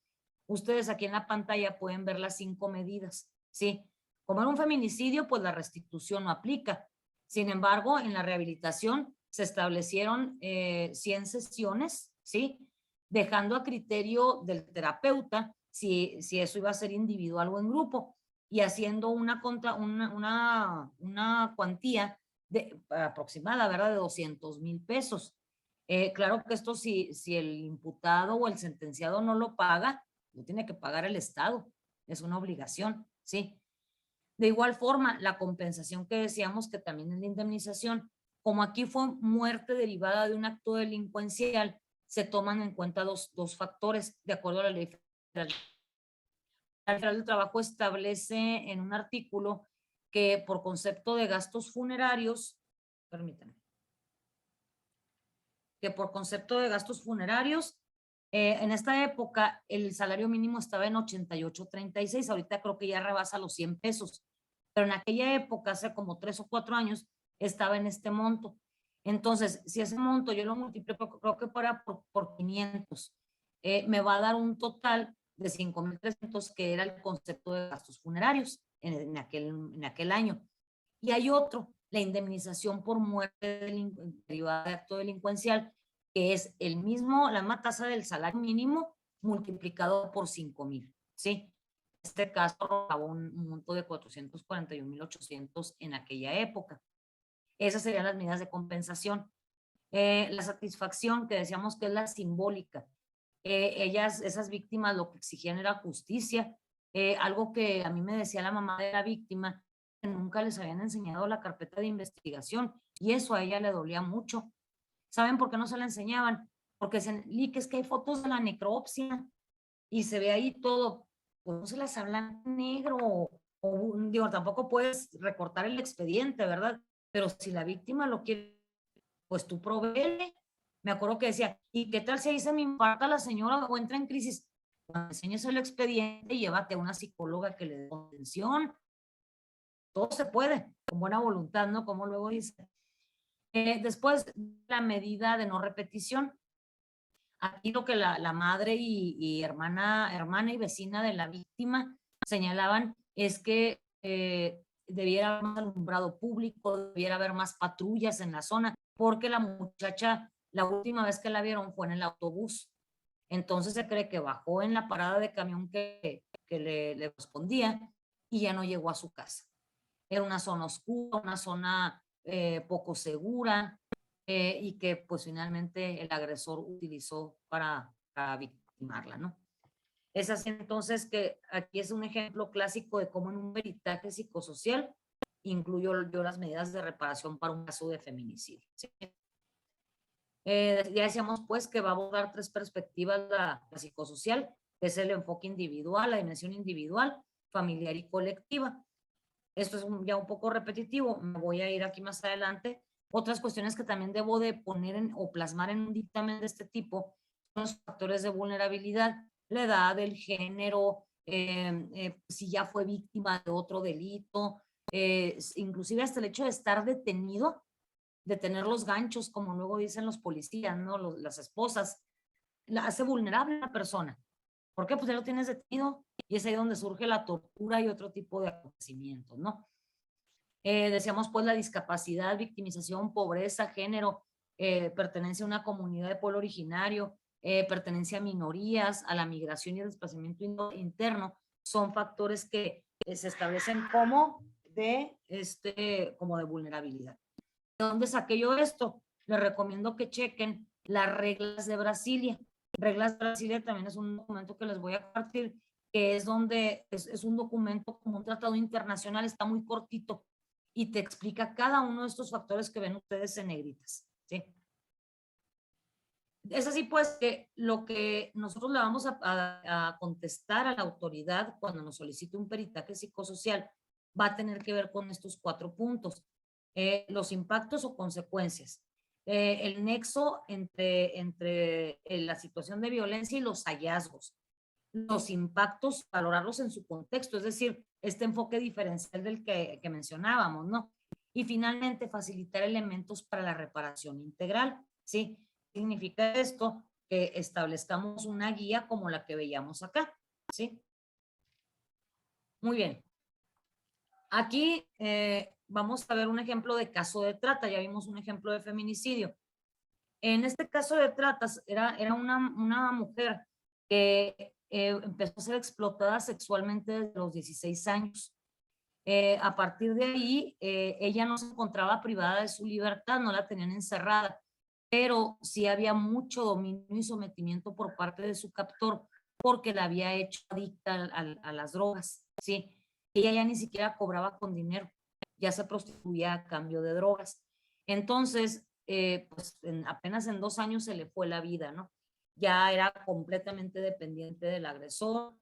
Ustedes aquí en la pantalla pueden ver las 5 medidas, ¿sí? Como era un feminicidio, pues la restitución no aplica. Sin embargo, en la rehabilitación se establecieron 100 sesiones, ¿sí? Dejando a criterio del terapeuta si eso iba a ser individual o en grupo, y haciendo una cuantía aproximada, ¿verdad? De 200,000 pesos. Claro que esto si el imputado o el sentenciado no lo paga, lo tiene que pagar el Estado, es una obligación, ¿sí? De igual forma, la compensación que decíamos que también es la indemnización, como aquí fue muerte derivada de un acto delincuencial, se toman en cuenta dos factores de acuerdo a la ley federal. La ley federal del trabajo establece en un artículo que por concepto de gastos funerarios, permítanme, que por concepto de gastos funerarios, en esta época el salario mínimo estaba en 88.36, ahorita creo que ya rebasa los 100 pesos, pero en aquella época, hace como 3 o 4 años, estaba en este monto. Entonces, si ese monto yo lo multiplico, creo que fuera por 500, me va a dar un total de 5,300, que era el concepto de gastos funerarios en aquel año. Y hay otro, la indemnización por muerte derivada de acto delincuencial, que es la misma tasa del salario mínimo multiplicado por 5,000, ¿sí? En este caso, robaba un monto de 441,800 en aquella época. Esas serían las medidas de compensación. La satisfacción, que decíamos que es la simbólica. Esas víctimas lo que exigían era justicia. Algo que a mí me decía la mamá de la víctima, que nunca les habían enseñado la carpeta de investigación, y eso a ella le dolía mucho. ¿Saben por qué no se la enseñaban? Porque es que hay fotos de la necropsia y se ve ahí todo, pues no se las hablan negro, digo, tampoco puedes recortar el expediente, ¿verdad? Pero si la víctima lo quiere, pues tú proveele. Me acuerdo que decía, ¿y qué tal si ahí se me infarta la señora o entra en crisis? Cuando enseñes el expediente, llévate a una psicóloga que le dé atención. Todo se puede, con buena voluntad, ¿no? Como luego dice. Después, la medida de no repetición. Aquí lo que la madre y hermana y vecina de la víctima señalaban es que debiera haber más alumbrado público, debiera haber más patrullas en la zona, porque la muchacha, la última vez que la vieron fue en el autobús. Entonces se cree que bajó en la parada de camión que le respondía y ya no llegó a su casa. Era una zona oscura, una zona poco segura, y que pues finalmente el agresor utilizó para victimarla, ¿no? Es así entonces que aquí es un ejemplo clásico de cómo en un peritaje psicosocial incluyo yo las medidas de reparación para un caso de feminicidio, ¿sí? Ya decíamos pues que va a abordar 3 perspectivas la psicosocial, que es el enfoque individual, la dimensión individual, familiar y colectiva. Esto es ya un poco repetitivo, me voy a ir aquí más adelante. Otras cuestiones que también debo de poner o plasmar en un dictamen de este tipo son los factores de vulnerabilidad, la edad, el género, si ya fue víctima de otro delito, inclusive hasta el hecho de estar detenido, de tener los ganchos, como luego dicen los policías, ¿no? Las esposas, la hace vulnerable a la persona. ¿Por qué? Pues ya lo tienes detenido y es ahí donde surge la tortura y otro tipo de acontecimientos, ¿no? Decíamos pues la discapacidad, victimización, pobreza, género, pertenencia a una comunidad de pueblo originario, pertenencia a minorías, a la migración y el desplazamiento interno, son factores que se establecen como de vulnerabilidad. ¿De dónde saqué yo esto? Les recomiendo que chequen las reglas de Brasilia. Reglas de Brasilia también es un documento que les voy a compartir, que es donde es un documento como un tratado internacional, está muy cortito y te explica cada uno de estos factores que ven ustedes en negritas, ¿sí? Es así pues que lo que nosotros le vamos a contestar a la autoridad cuando nos solicite un peritaje psicosocial va a tener que ver con estos 4 puntos. Los impactos o consecuencias, el nexo entre la situación de violencia y los hallazgos, los impactos, valorarlos en su contexto, es decir, este enfoque diferencial del que mencionábamos, ¿no? Y finalmente, facilitar elementos para la reparación integral, ¿sí? Significa esto que establezcamos una guía como la que veíamos acá, ¿sí? Muy bien. Aquí vamos a ver un ejemplo de caso de trata, ya vimos un ejemplo de feminicidio. En este caso de tratas era una mujer que empezó a ser explotada sexualmente desde los 16 años. A partir de ahí, ella no se encontraba privada de su libertad, no la tenían encerrada, pero sí había mucho dominio y sometimiento por parte de su captor porque la había hecho adicta a las drogas, ¿sí? Ella ya ni siquiera cobraba con dinero, ya se prostituía a cambio de drogas. Entonces, pues apenas en 2 años se le fue la vida, ¿no? Ya era completamente dependiente del agresor,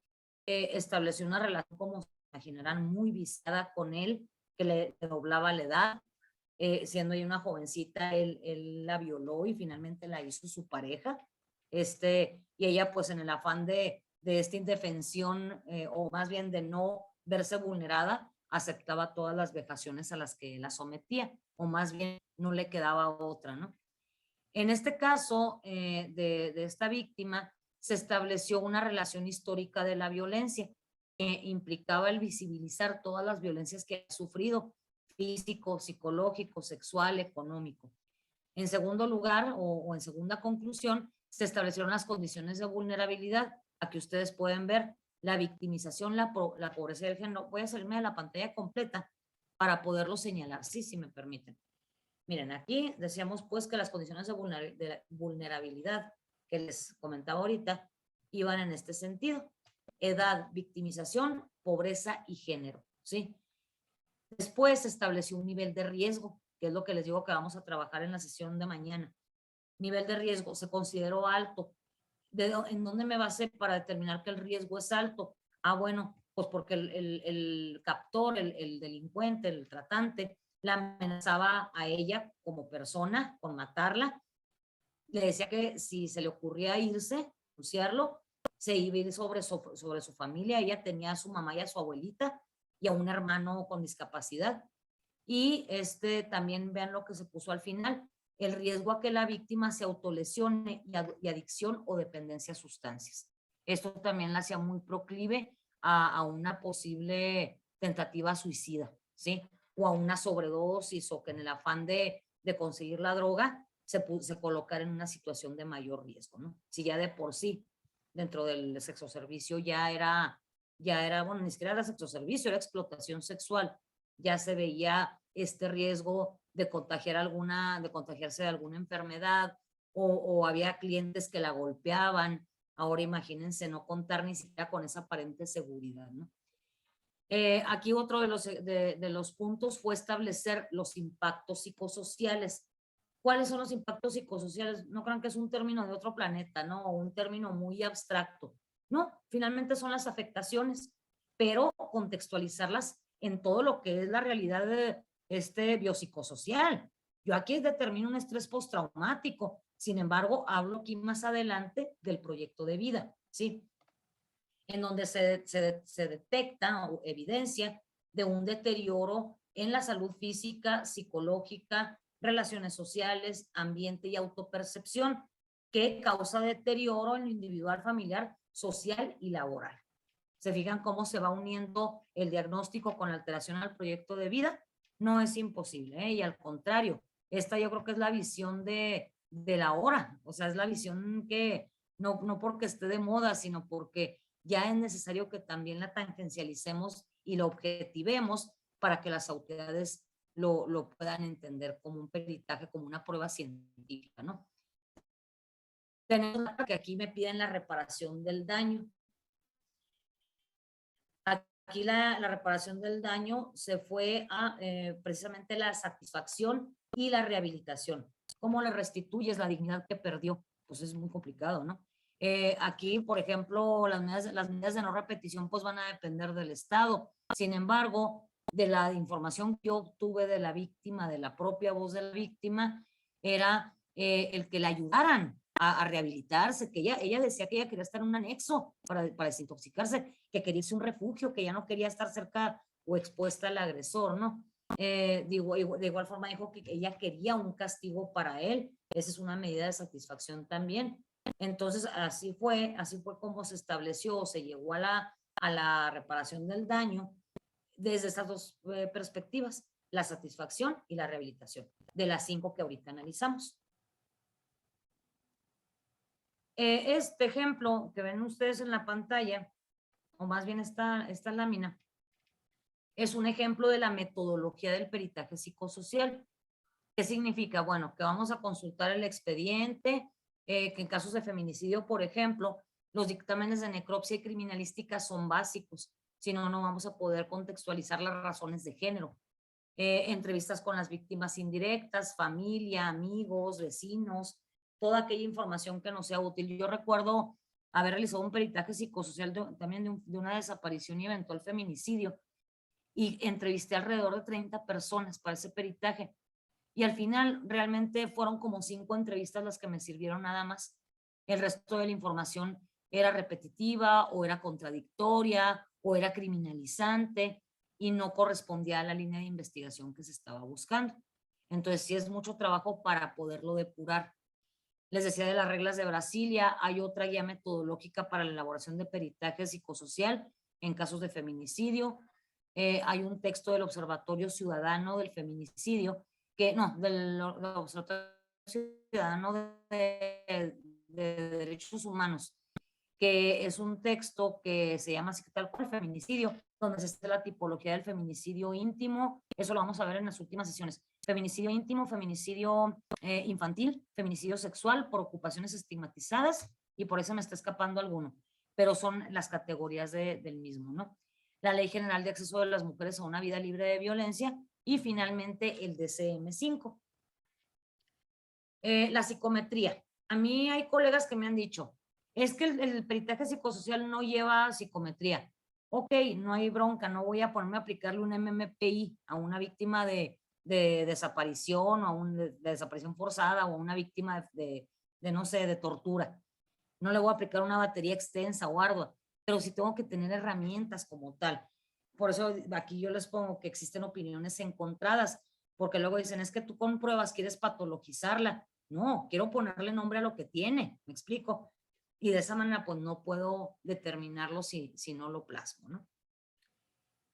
estableció una relación, como se imaginarán, muy viciada con él, que le doblaba la edad. Siendo ella una jovencita, él la violó y finalmente la hizo su pareja. Y ella pues en el afán de esta indefensión, o más bien de no verse vulnerada, aceptaba todas las vejaciones a las que la sometía, o más bien no le quedaba otra, ¿no? En este caso de esta víctima, se estableció una relación histórica de la violencia que implicaba el visibilizar todas las violencias que ha sufrido, físico, psicológico, sexual, económico. En segundo lugar, o en segunda conclusión, se establecieron las condiciones de vulnerabilidad. Aquí ustedes pueden ver la victimización, la pobreza del género. Voy a salirme de la pantalla completa para poderlo señalar, sí, si me permiten. Miren, aquí decíamos pues que las condiciones de vulnerabilidad que les comentaba ahorita iban en este sentido: edad, victimización, pobreza y género, ¿sí? Después se estableció un nivel de riesgo, que es lo que les digo que vamos a trabajar en la sesión de mañana. Nivel de riesgo se consideró alto. ¿En dónde me basé para determinar que el riesgo es alto? Bueno, pues porque el captor, el delincuente, el tratante, la amenazaba a ella como persona con matarla. Le decía que si se le ocurría irse, anunciarlo, se iba a ir sobre su familia. Ella tenía a su mamá y a su abuelita y a un hermano con discapacidad. Y también vean lo que se puso al final: el riesgo a que la víctima se autolesione y adicción o dependencia a sustancias. Esto también la hacía muy proclive a una posible tentativa suicida, ¿sí? O a una sobredosis, o que en el afán de conseguir la droga se colocara en una situación de mayor riesgo, ¿no? Si ya de por sí dentro del sexoservicio ya era, bueno, ni siquiera era sexoservicio, era explotación sexual, ya se veía este riesgo de contagiarse de alguna enfermedad, o había clientes que la golpeaban. Ahora imagínense no contar ni siquiera con esa aparente seguridad, ¿no? Aquí otro de los puntos fue establecer los impactos psicosociales. ¿Cuáles son los impactos psicosociales? No crean que es un término de otro planeta, ¿no? O un término muy abstracto. No, finalmente son las afectaciones, pero contextualizarlas en todo lo que es la realidad de biopsicosocial. Yo aquí determino un estrés postraumático, sin embargo, hablo aquí más adelante del proyecto de vida, ¿sí? En donde se detecta o evidencia de un deterioro en la salud física, psicológica, relaciones sociales, ambiente y autopercepción, que causa deterioro en lo individual, familiar, social y laboral. ¿Se fijan cómo se va uniendo el diagnóstico con la alteración al proyecto de vida? No es imposible, ¿eh? Y al contrario, esta yo creo que es la visión de la hora, o sea, es la visión que no porque esté de moda, sino porque ya es necesario que también la tangencialicemos y lo objetivemos para que las autoridades lo puedan entender como un peritaje, como una prueba científica, ¿no? Tenemos que aquí me piden la reparación del daño. Aquí la reparación del daño se fue a precisamente la satisfacción y la rehabilitación. ¿Cómo le restituyes la dignidad que perdió? Pues es muy complicado, ¿no? Aquí, por ejemplo, las medidas de no repetición pues van a depender del Estado. Sin embargo, de la información que yo obtuve de la víctima, de la propia voz de la víctima, era el que la ayudaran a rehabilitarse, que ella decía que ella quería estar en un anexo para desintoxicarse, que quería irse a un refugio, que ya no quería estar cerca o expuesta al agresor, ¿no? De igual forma dijo que ella quería un castigo para él, esa es una medida de satisfacción también. Entonces así fue como se estableció, se llegó a la reparación del daño desde estas dos perspectivas, la satisfacción y la rehabilitación, de las 5 que ahorita analizamos. Este ejemplo que ven ustedes en la pantalla, o más bien esta lámina, es un ejemplo de la metodología del peritaje psicosocial. ¿Qué significa? Bueno, que vamos a consultar el expediente, que en casos de feminicidio, por ejemplo, los dictámenes de necropsia y criminalística son básicos, si no, no vamos a poder contextualizar las razones de género. Entrevistas con las víctimas indirectas, familia, amigos, vecinos, toda aquella información que nos sea útil. Yo recuerdo haber realizado un peritaje psicosocial también de una desaparición y eventual feminicidio, y entrevisté alrededor de 30 personas para ese peritaje. Y al final realmente fueron como 5 entrevistas las que me sirvieron nada más. El resto de la información era repetitiva o era contradictoria o era criminalizante y no correspondía a la línea de investigación que se estaba buscando. Entonces sí es mucho trabajo para poderlo depurar. Les decía de las reglas de Brasilia, hay otra guía metodológica para la elaboración de peritaje psicosocial en casos de feminicidio. Hay un texto del Observatorio Ciudadano del Feminicidio, del Observatorio Ciudadano de Derechos Humanos, que es un texto que se llama así tal cual feminicidio, donde se está la tipología del feminicidio íntimo. Eso lo vamos a ver en las últimas sesiones. Feminicidio íntimo, feminicidio infantil, feminicidio sexual por ocupaciones estigmatizadas, y por eso me está escapando alguno, pero son las categorías del mismo, ¿no? La Ley General de Acceso de las Mujeres a una Vida Libre de Violencia y finalmente el DCM5. La psicometría. A mí hay colegas que me han dicho, es que el peritaje psicosocial no lleva psicometría. Ok, no hay bronca, no voy a ponerme a aplicarle un MMPI a una víctima de desaparición o de desaparición forzada o a una víctima no sé, de tortura. No le voy a aplicar una batería extensa o ardua, pero sí tengo que tener herramientas como tal. Por eso aquí yo les pongo que existen opiniones encontradas, porque luego dicen, es que tú con pruebas quieres patologizarla. No, quiero ponerle nombre a lo que tiene, me explico. Y de esa manera pues no puedo determinarlo si no lo plasmo, ¿no?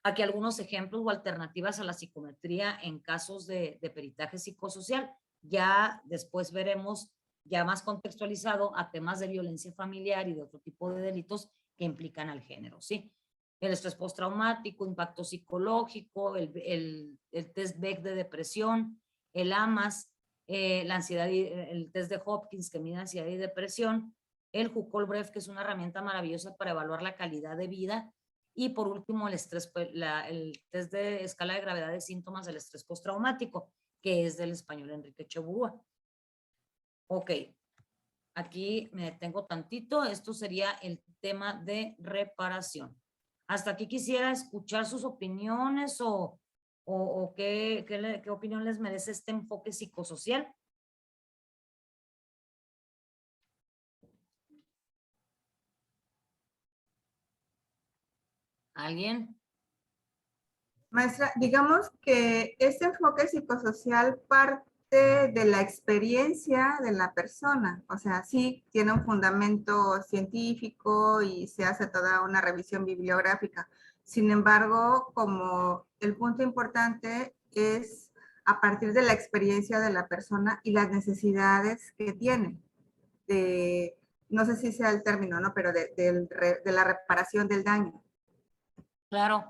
Aquí algunos ejemplos o alternativas a la psicometría en casos de peritaje psicosocial. Ya después veremos, ya más contextualizado, a temas de violencia familiar y de otro tipo de delitos que implican al género, ¿sí? El estrés postraumático, impacto psicológico, el test Beck de depresión, el AMAS, la ansiedad, el test de Hopkins que mide ansiedad y depresión, el Huckel-Brev, que es una herramienta maravillosa para evaluar la calidad de vida, y por último el estrés, el test de escala de gravedad de síntomas del estrés postraumático, que es del español Enrique Cheburúa. Ok, aquí me detengo tantito. Esto sería el tema de reparación. Hasta aquí quisiera escuchar sus opiniones o qué opinión les merece este enfoque psicosocial. ¿Alguien? Maestra, digamos que este enfoque psicosocial parte de la experiencia de la persona, o sea, sí tiene un fundamento científico y se hace toda una revisión bibliográfica. Sin embargo, como el punto importante es a partir de la experiencia de la persona y las necesidades que tiene, de, no sé si sea el término, ¿no? Pero de la reparación del daño. Claro.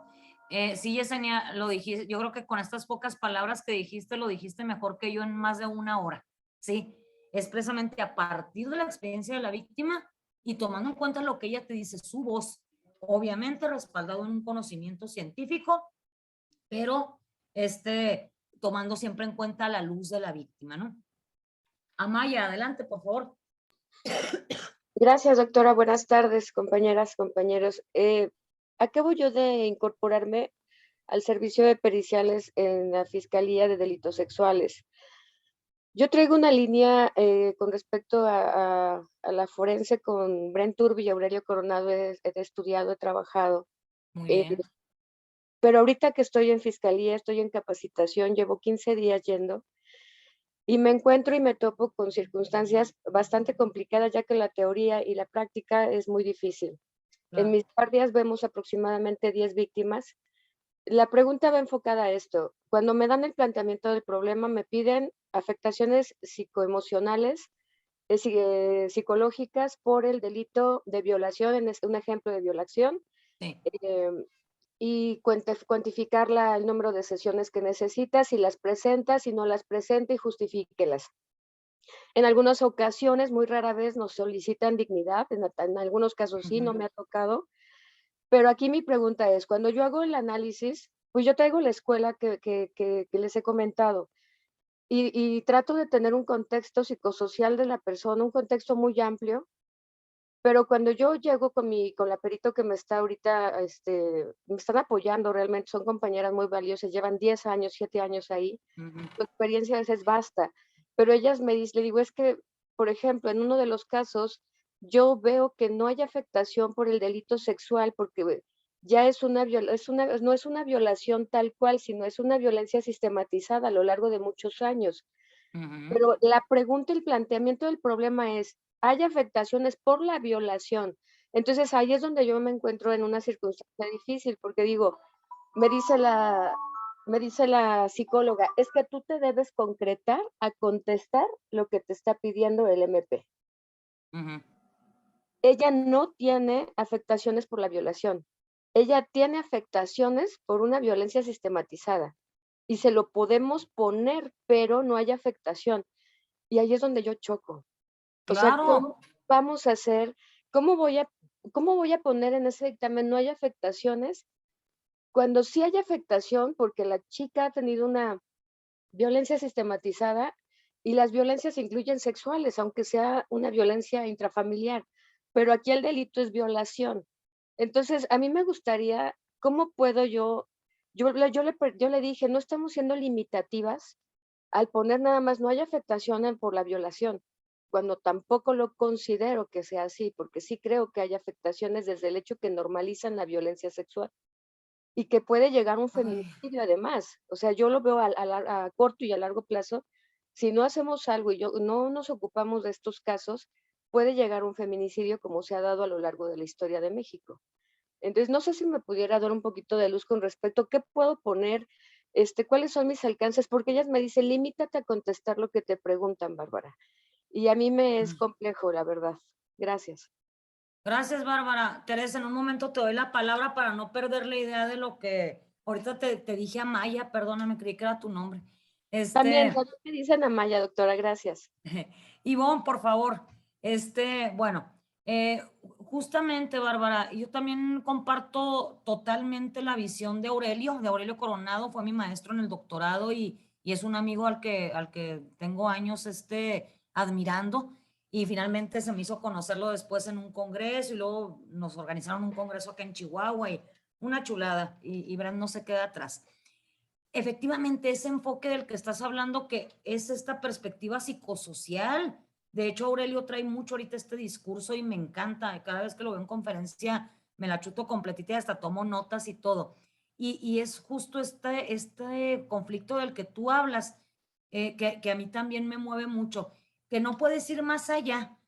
Sí, Yesenia, lo dijiste, yo creo que con estas pocas palabras que dijiste, lo dijiste mejor que yo en más de una hora. Sí, es precisamente a partir de la experiencia de la víctima y tomando en cuenta lo que ella te dice, su voz, obviamente respaldado en un conocimiento científico, pero tomando siempre en cuenta la luz de la víctima, ¿no? Amaya, adelante, por favor. Gracias, doctora. Buenas tardes, compañeras, compañeros. Acabo yo de incorporarme al servicio de periciales en la Fiscalía de Delitos Sexuales. Yo traigo una línea con respecto a la forense con Brent Turbi y Aurelio Coronado. He estudiado, he trabajado. Muy bien. Pero ahorita que estoy en Fiscalía, estoy en capacitación, llevo 15 días yendo. Y me encuentro y me topo con circunstancias bastante complicadas, ya que la teoría y la práctica es muy difícil. Claro. En mis guardias vemos aproximadamente 10 víctimas. La pregunta va enfocada a esto. Cuando me dan el planteamiento del problema, me piden afectaciones psicoemocionales, psicológicas por el delito de violación, es un ejemplo de violación. Sí. Y cuantificar el número de sesiones que necesita, si las presenta, si no las presenta y justifíquelas. En algunas ocasiones, muy rara vez, nos solicitan dignidad, en algunos casos sí, no me ha tocado, pero aquí mi pregunta es, cuando yo hago el análisis, pues yo traigo la escuela que les he comentado y trato de tener un contexto psicosocial de la persona, un contexto muy amplio. Pero cuando yo llego con la perito que me está ahorita, me están apoyando realmente, son compañeras muy valiosas, llevan 10 años, 7 años ahí, su experiencia a veces basta, pero ellas me dicen, le digo, es que, por ejemplo, en uno de los casos, yo veo que no hay afectación por el delito sexual, porque ya no es una violación tal cual, sino es una violencia sistematizada a lo largo de muchos años. Pero la pregunta, el planteamiento del problema es, ¿hay afectaciones por la violación? Entonces ahí es donde yo me encuentro en una circunstancia difícil, porque digo, me dice la psicóloga, es que tú te debes concretar a contestar lo que te está pidiendo el MP. Ella no tiene afectaciones por la violación. Ella tiene afectaciones por una violencia sistematizada. Y se lo podemos poner, pero no hay afectación. Y ahí es donde yo choco. O sea, Claro. ¿cómo vamos a hacer? ¿Cómo voy a poner en ese dictamen no hay afectaciones? Cuando sí hay afectación, porque la chica ha tenido una violencia sistematizada y las violencias incluyen sexuales, aunque sea una violencia intrafamiliar. Pero aquí el delito es violación. Entonces, a mí me gustaría, ¿cómo puedo yo le dije, no estamos siendo limitativas al poner nada más, no hay afectación por la violación, cuando tampoco lo considero que sea así, porque sí creo que hay afectaciones desde el hecho que normalizan la violencia sexual y que puede llegar a un feminicidio además. O sea, yo lo veo a corto y a largo plazo. Si no hacemos algo y no nos ocupamos de estos casos, puede llegar un feminicidio como se ha dado a lo largo de la historia de México. Entonces, no sé si me pudiera dar un poquito de luz con respecto a qué puedo poner, cuáles son mis alcances, porque ellas me dicen, limítate a contestar lo que te preguntan, Bárbara. Y a mí me es complejo, la verdad. Gracias. Gracias, Bárbara. Teresa, en un momento te doy la palabra para no perder la idea de lo que ahorita te dije a Maya, perdóname, creí que era tu nombre. También me dicen Amaya, doctora, gracias. Ivonne, por favor. Bueno, justamente, Bárbara, yo también comparto totalmente la visión de Aurelio Coronado, fue mi maestro en el doctorado y es un amigo al que tengo años admirando. y finalmente se me hizo conocerlo después en un congreso y luego nos organizaron un congreso acá en Chihuahua y una chulada y Brand no se queda atrás. Efectivamente, ese enfoque del que estás hablando, que es esta perspectiva psicosocial. De hecho, Aurelio trae mucho ahorita este discurso y me encanta. Cada vez que lo veo en conferencia, me la chuto completita y hasta tomo notas y todo. Y es justo este conflicto del que tú hablas, que a mí también me mueve mucho, que no puedes ir más allá.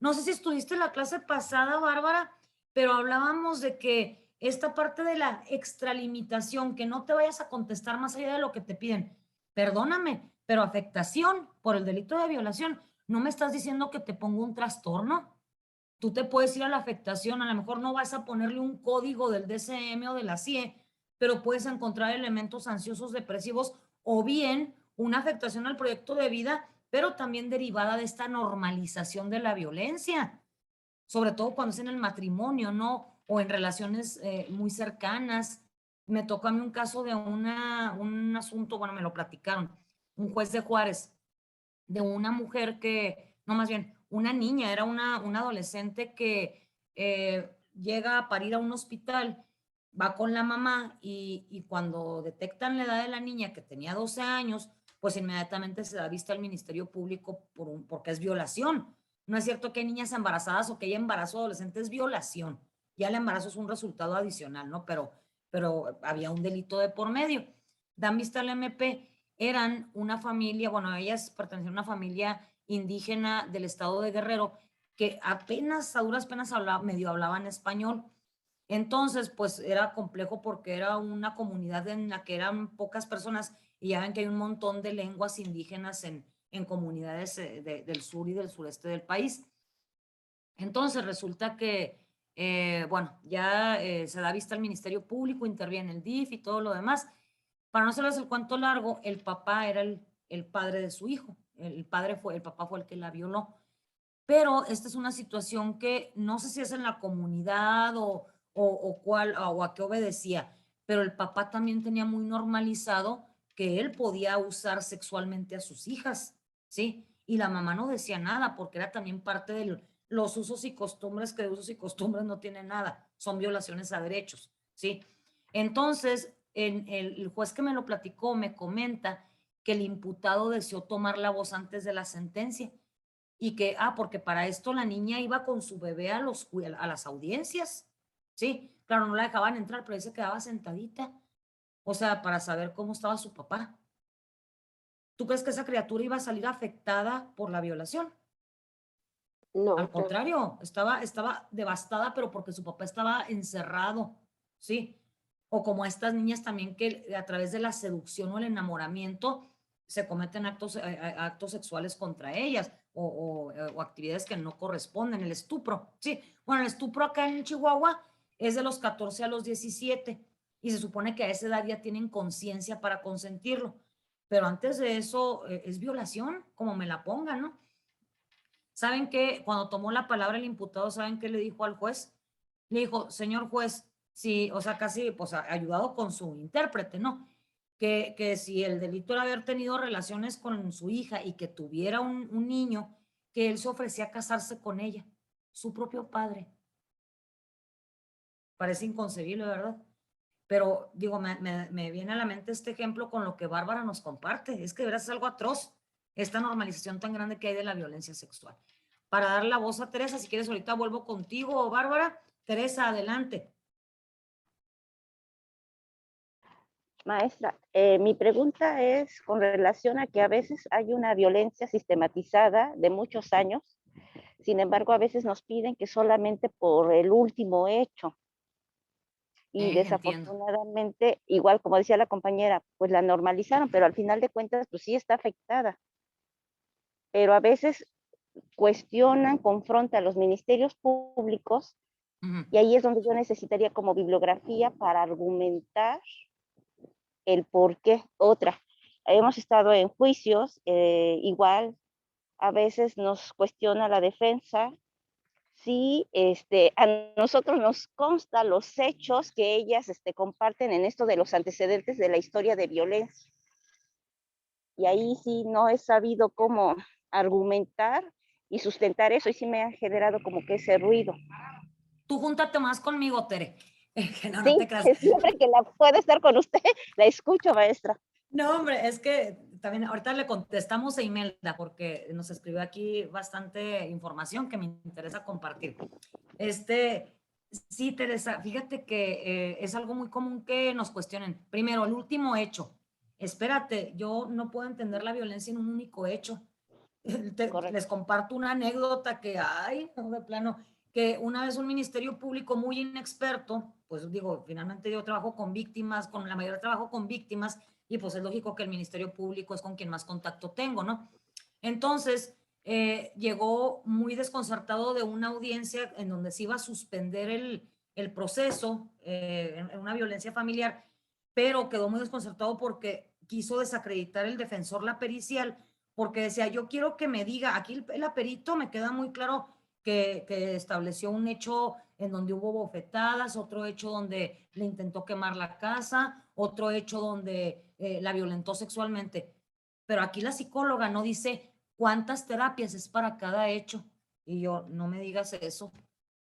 No sé si estuviste en la clase pasada, Bárbara, pero hablábamos de que esta parte de la extralimitación, que no te vayas a contestar más allá de lo que te piden. Perdóname, pero afectación por el delito de violación, no me estás diciendo que te pongo un trastorno. Tú te puedes ir a la afectación, a lo mejor no vas a ponerle un código del DSM o de la CIE, pero puedes encontrar elementos ansiosos depresivos o bien una afectación al proyecto de vida, pero también derivada de esta normalización de la violencia, sobre todo cuando es en el matrimonio, ¿no? O en relaciones muy cercanas. Me tocó a mí un caso de un asunto, bueno, me lo platicaron, un juez de Juárez, de una mujer que, no, más bien, una niña, era una adolescente que llega a parir a un hospital, va con la mamá y cuando detectan la edad de la niña, que tenía 12 años, pues inmediatamente se da vista al Ministerio Público porque es violación. No es cierto que hay niñas embarazadas o que hay embarazo adolescente, es violación. Ya el embarazo es un resultado adicional, ¿no? Pero había un delito de por medio. Dan vista al MP, eran una familia, bueno, ellas pertenecían a una familia indígena del estado de Guerrero, que apenas, a duras penas medio hablaban español. Entonces, pues era complejo porque era una comunidad en la que eran pocas personas y ya ven que hay un montón de lenguas indígenas en comunidades del sur y del sureste del país. Entonces resulta que, bueno, ya se da vista al Ministerio Público, interviene el DIF y todo lo demás. Para no hacerles el cuento largo, el papá era el padre de su hijo. El papá fue el que la violó. Pero esta es una situación que no sé si es en la comunidad o cuál o a qué obedecía, pero el papá también tenía muy normalizado que él podía usar sexualmente a sus hijas, ¿sí? Y la mamá no decía nada porque era también parte de los usos y costumbres, que de usos y costumbres no tienen nada, son violaciones a derechos, ¿sí? Entonces, el juez que me lo platicó me comenta que el imputado deseó tomar la voz antes de la sentencia y que, porque para esto la niña iba con su bebé a las audiencias, ¿sí? Claro, no la dejaban entrar, pero ahí se quedaba sentadita, o sea, para saber cómo estaba su papá. ¿Tú crees que esa criatura iba a salir afectada por la violación? No, Al contrario, estaba devastada, pero porque su papá estaba encerrado, ¿sí? O como estas niñas también que a través de la seducción o el enamoramiento se cometen actos sexuales contra ellas o actividades que no corresponden, el estupro, ¿sí? Bueno, el estupro acá en Chihuahua es de los 14 a los 17 y se supone que a esa edad ya tienen conciencia para consentirlo, pero antes de eso es violación, como me la pongan, ¿no? ¿Saben qué? Cuando tomó la palabra el imputado, ¿saben qué le dijo al juez? Le dijo, señor juez, sí, o sea, casi, pues, ayudado con su intérprete, ¿no? Que si el delito era haber tenido relaciones con su hija y que tuviera un niño, que él se ofrecía a casarse con ella, su propio padre. Parece inconcebible, ¿verdad? Pero digo, me viene a la mente este ejemplo con lo que Bárbara nos comparte. Es que de verdad es algo atroz, esta normalización tan grande que hay de la violencia sexual. Para dar la voz a Teresa, si quieres ahorita vuelvo contigo, Bárbara. Teresa, adelante. Maestra, mi pregunta es con relación a que a veces hay una violencia sistematizada de muchos años, sin embargo a veces nos piden que solamente por el último hecho. Y Entiendo. desafortunadamente, igual como decía la compañera, pues la normalizaron, pero al final de cuentas, pues sí está afectada. Pero a veces cuestionan, confrontan a los ministerios públicos y ahí es donde yo necesitaría como bibliografía para argumentar el por qué. Otra, hemos estado en juicios, igual a veces nos cuestiona la defensa si a nosotros nos consta los hechos que ellas comparten en esto de los antecedentes de la historia de violencia. Y ahí sí no he sabido cómo argumentar y sustentar eso, y sí me ha generado como que ese ruido. Tú júntate más conmigo, Tere. Que no, no Sí, te creas. siempre que la pueda estar con usted, la escucho, maestra. No, hombre, es que también ahorita le contestamos a Imelda porque nos escribió aquí bastante información que me interesa compartir. Sí, Teresa, fíjate que es algo muy común que nos cuestionen. Primero, el último hecho. Espérate, yo no puedo entender la violencia en un único hecho. Les comparto una anécdota que hay, no, de plano, que una vez un ministerio público muy inexperto, pues digo, finalmente yo trabajo con víctimas, con la mayor trabajo con víctimas, y pues es lógico que el ministerio público es con quien más contacto tengo, ¿no? Entonces, llegó muy desconcertado de una audiencia en donde se iba a suspender el proceso en una violencia familiar, pero quedó muy desconcertado porque quiso desacreditar el defensor la pericial, porque decía, yo quiero que me diga, aquí el aperito me queda muy claro que estableció un hecho en donde hubo bofetadas, otro hecho donde le intentó quemar la casa, otro hecho donde la violentó sexualmente. Pero aquí la psicóloga no dice cuántas terapias es para cada hecho. Y yo, no me digas eso.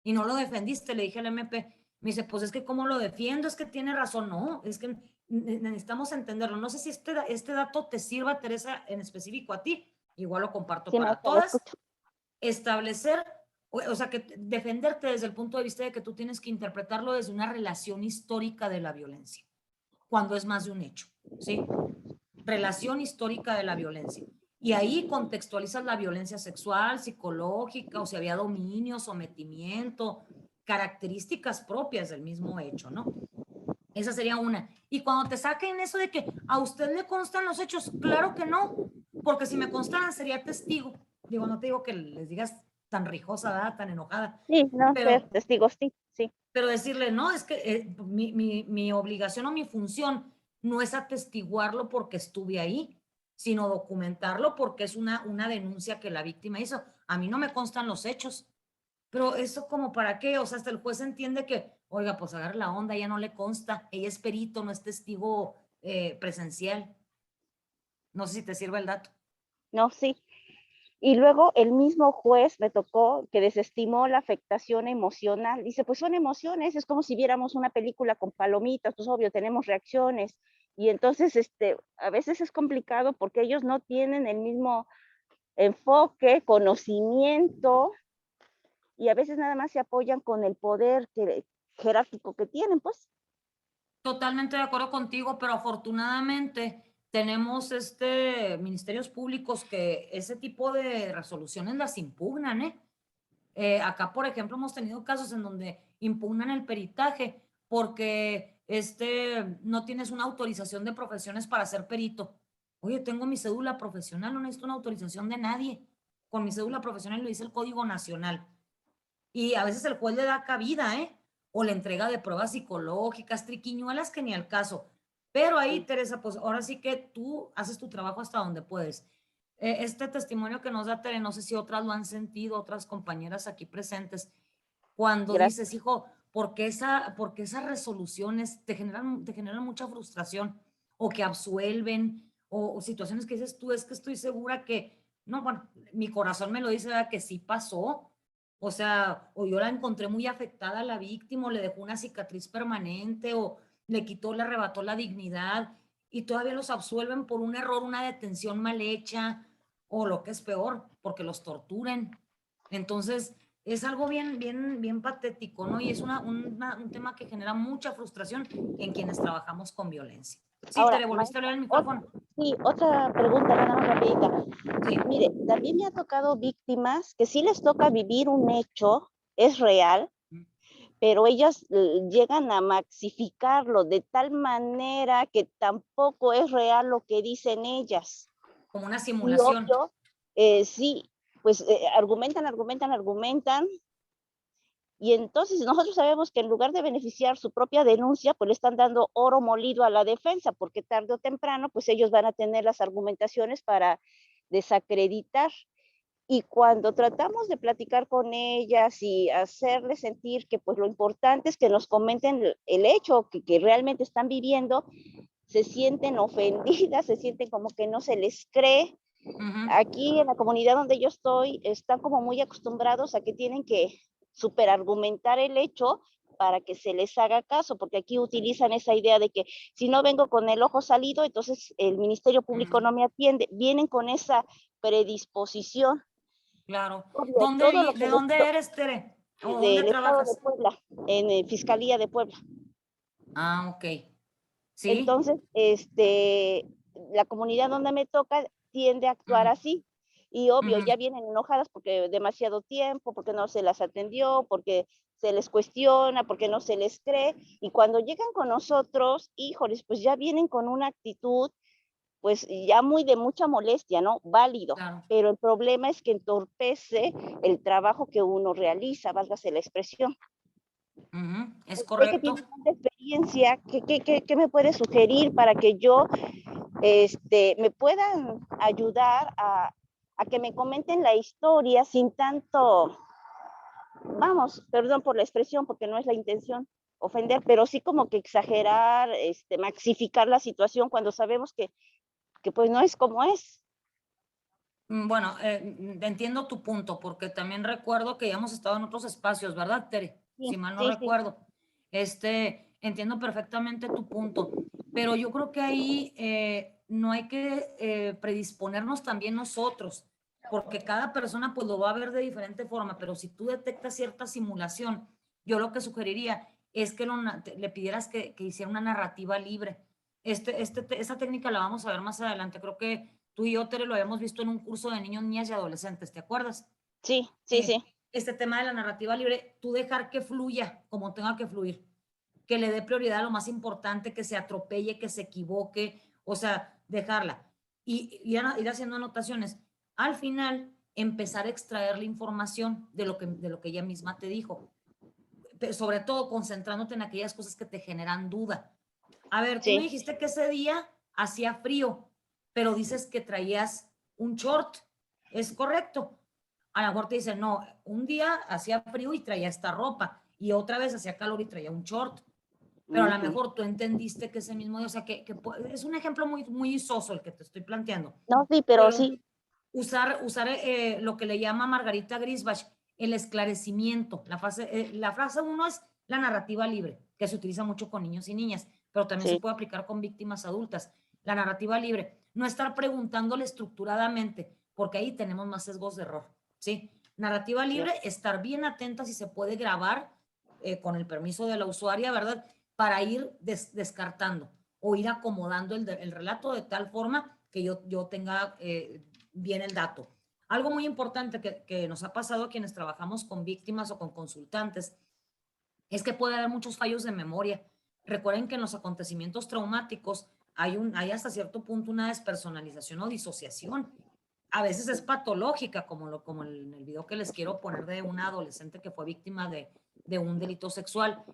Y no lo defendiste, le dije al MP. Me dice, pues es que ¿cómo lo defiendo? Es que tiene razón. No, es que necesitamos entenderlo. No sé si este dato te sirva, Teresa, en específico a ti. Igual lo comparto Sí, para maestra, la todas. escucho. Establecer, o sea, que defenderte desde el punto de vista de que tú tienes que interpretarlo desde una relación histórica de la violencia, cuando es más de un hecho, ¿sí? Relación histórica de la violencia. Y ahí contextualizas la violencia sexual, psicológica, o si había dominio, sometimiento, características propias del mismo hecho, ¿no? Esa sería una. Y cuando te saquen eso de que a usted le constan los hechos, claro que no, porque si me constaran sería testigo. Digo, no te digo que les digas tan rijosa, ¿verdad? Tan enojada. Sí, no, ser testigos, sí, sí. Pero decirle, no, es que mi obligación o mi función no es atestiguarlo porque estuve ahí, sino documentarlo porque es una denuncia que la víctima hizo. A mí no me constan los hechos, pero eso como para qué, o sea, hasta el juez entiende que, oiga, pues agarre la onda, ella no le consta, ella es perito, no es testigo presencial. No sé si te sirve el dato. No, sí. Y luego el mismo juez me tocó que desestimó la afectación emocional. Dice, pues son emociones, es como si viéramos una película con palomitas, pues obvio, tenemos reacciones. Y entonces, a veces es complicado porque ellos no tienen el mismo enfoque, conocimiento, y a veces nada más se apoyan con el poder jerárquico que tienen, pues. Totalmente de acuerdo contigo, pero afortunadamente tenemos ministerios públicos que ese tipo de resoluciones las impugnan, ¿eh? Acá, por ejemplo, hemos tenido casos en donde impugnan el peritaje porque no tienes una autorización de profesiones para ser perito. Oye, tengo mi cédula profesional, no necesito una autorización de nadie. Con mi cédula profesional lo dice el Código Nacional. Y a veces el juez le da cabida, ¿eh? O le entrega de pruebas psicológicas, triquiñuelas que ni al caso. Pero ahí, Teresa, pues ahora sí que tú haces tu trabajo hasta donde puedes. Este testimonio que nos da Tere, no sé si otras lo han sentido, otras compañeras aquí presentes, cuando Gracias. dices, hijo, porque esas resoluciones te generan mucha frustración o que absuelven o situaciones que dices tú, es que estoy segura que, no, bueno, mi corazón me lo dice, ¿verdad? Que sí pasó. O sea, o yo la encontré muy afectada a la víctima, o le dejó una cicatriz permanente, o le quitó, le arrebató la dignidad, y todavía los absuelven por un error, una detención mal hecha, o lo que es peor, porque los torturen. Entonces, es algo bien patético, ¿no? Y es un tema que genera mucha frustración en quienes trabajamos con violencia. Sí, Ahora, te volviste a abrir el maestra, micrófono. sí, otra pregunta, nada más rapidita. Sí. Mire, también me ha tocado víctimas que sí les toca vivir un hecho, es real, pero ellas llegan a maxificarlo de tal manera que tampoco es real lo que dicen ellas. Como una Y simulación. obvio, sí, pues argumentan, y entonces nosotros sabemos que en lugar de beneficiar su propia denuncia, pues le están dando oro molido a la defensa, porque tarde o temprano, pues ellos van a tener las argumentaciones para desacreditar. Y cuando tratamos de platicar con ellas y hacerles sentir que pues lo importante es que nos comenten el hecho que realmente están viviendo, se sienten ofendidas, se sienten como que no se les cree, Ujú. Aquí en la comunidad donde yo estoy, están como muy acostumbrados a que tienen que superargumentar el hecho para que se les haga caso, porque aquí utilizan esa idea de que si no vengo con el ojo salido, entonces el Ministerio Público no me atiende. Vienen con esa predisposición. Claro. Obvio, todo lo que ¿De dónde eres, Tere? ¿O dónde del estado de trabajas? Puebla, en Fiscalía de Puebla. Ah, ok. Sí. Entonces, la comunidad donde me toca tiende a actuar Ujú, así. Y obvio, ujú. ya vienen enojadas porque demasiado tiempo, porque no se las atendió, porque se les cuestiona, porque no se les cree. Y cuando llegan con nosotros, híjoles, pues ya vienen con una actitud, pues ya muy de mucha molestia, ¿no? Válido. Claro. Pero el problema es que entorpece el trabajo que uno realiza, válgase la expresión. Ujú, es Usted que correcto. tiene tanta experiencia, ¿qué me puede sugerir para que yo me puedan ayudar a que me comenten la historia sin tanto, vamos, perdón por la expresión, porque no es la intención ofender, pero sí como que exagerar, maxificar la situación cuando sabemos que pues no es como es. Bueno, entiendo tu punto, porque también recuerdo que ya hemos estado en otros espacios, ¿verdad, Tere? Sí, Si mal no sí, sí. recuerdo. Entiendo perfectamente tu punto, pero yo creo que ahí no hay que predisponernos también nosotros, porque cada persona pues lo va a ver de diferente forma, pero si tú detectas cierta simulación, yo lo que sugeriría es que le pidieras que hiciera una narrativa libre. Esa técnica la vamos a ver más adelante, creo que tú y yo, Tere, lo habíamos visto en un curso de niños, niñas y adolescentes, ¿te acuerdas? Sí, sí, sí. Este tema de la narrativa libre, tú dejar que fluya como tenga que fluir, que le dé prioridad a lo más importante, que se atropelle, que se equivoque, o sea, dejarla. Y ir haciendo anotaciones. Al final, empezar a extraer la información de lo que ella misma te dijo. Pero sobre todo concentrándote en aquellas cosas que te generan duda. A ver, tú me Sí. dijiste que ese día hacía frío, pero dices que traías un short. ¿Es correcto? A lo mejor te dicen, no, un día hacía frío y traía esta ropa, y otra vez hacía calor y traía un short. Pero a lo Ujú. mejor tú entendiste que ese mismo día, o sea, es un ejemplo muy, muy soso el que te estoy planteando. No, sí, pero Pero sí. usar lo que le llama Margarita Grisbach, el esclarecimiento. La frase uno es la narrativa libre, que se utiliza mucho con niños y niñas, pero también se Sí, puede aplicar con víctimas adultas. La narrativa libre, no estar preguntándole estructuradamente, porque ahí tenemos más sesgos de error, ¿sí? Narrativa sí. libre, estar bien atenta si se puede grabar con el permiso de la usuaria, ¿verdad? Para ir descartando o ir acomodando el relato de tal forma que yo tenga bien el dato. Algo muy importante que nos ha pasado a quienes trabajamos con víctimas o con consultantes es que puede haber muchos fallos de memoria. Recuerden que en los acontecimientos traumáticos hay hasta cierto punto una despersonalización o disociación. A veces es patológica, como en el video que les quiero poner de una adolescente que fue víctima de un delito sexual,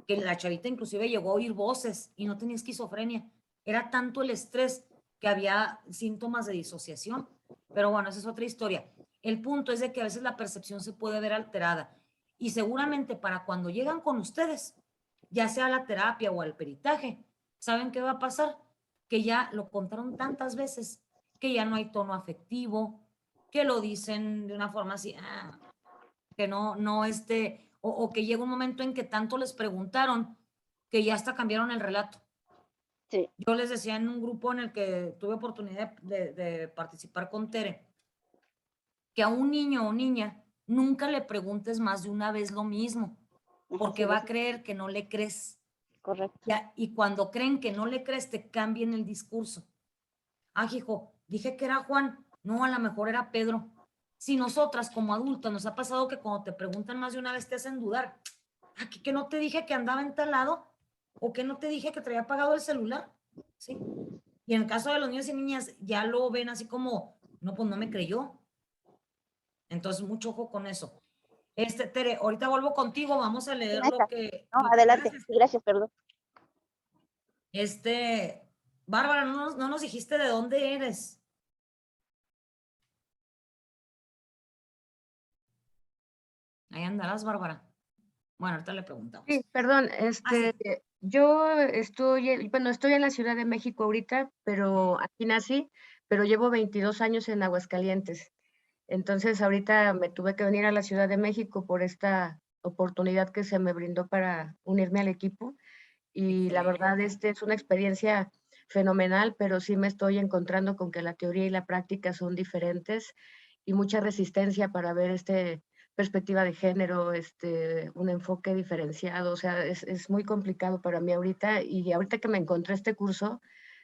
que la chavita inclusive llegó a oír voces y no tenía esquizofrenia. Era tanto el estrés que había síntomas de disociación. Pero bueno, esa es otra historia. El punto es de que a veces la percepción se puede ver alterada y seguramente para cuando llegan con ustedes, ya sea a la terapia o al peritaje, ¿saben qué va a pasar? Que ya lo contaron tantas veces que ya no hay tono afectivo, que lo dicen de una forma así, que o que llega un momento en que tanto les preguntaron que ya hasta cambiaron el relato. Sí. Yo les decía en un grupo en el que tuve oportunidad de participar con Tere, que a un niño o niña nunca le preguntes más de una vez lo mismo, Ajá, porque sí, va a creer que no le crees. correcto. Ya, y cuando creen que no le crees, te cambian el discurso. Ah, hijo, dije que era Juan. No, a lo mejor era Pedro. Si nosotras como adultas nos ha pasado que cuando te preguntan más de una vez te hacen dudar. Ah, que no te dije que andaba en tal lado, o que no te dije que traía apagado el celular. ¿Sí? Y en el caso de los niños y niñas, ya lo ven así como, no, pues no me creyó. Entonces, mucho ojo con eso. Tere, ahorita vuelvo contigo, vamos a Sí, leer maestra. No, lo que adelante. gracias. Sí, gracias, perdón. Bárbara, no nos dijiste de dónde eres. Ahí andarás, Bárbara. Bueno, ahorita le preguntamos. Sí, perdón, Sí. yo estoy, bueno, estoy en la Ciudad de México ahorita, pero aquí nací, pero llevo 22 años en Aguascalientes. Entonces ahorita me tuve que venir a la Ciudad de México por esta oportunidad que se me brindó para unirme al equipo. Y la verdad, es una experiencia fenomenal, pero sí me estoy encontrando con que la teoría y la práctica son diferentes y mucha resistencia para ver perspectiva de género, un enfoque diferenciado. O sea, es muy complicado para mí ahorita, y ahorita que me encontré este curso,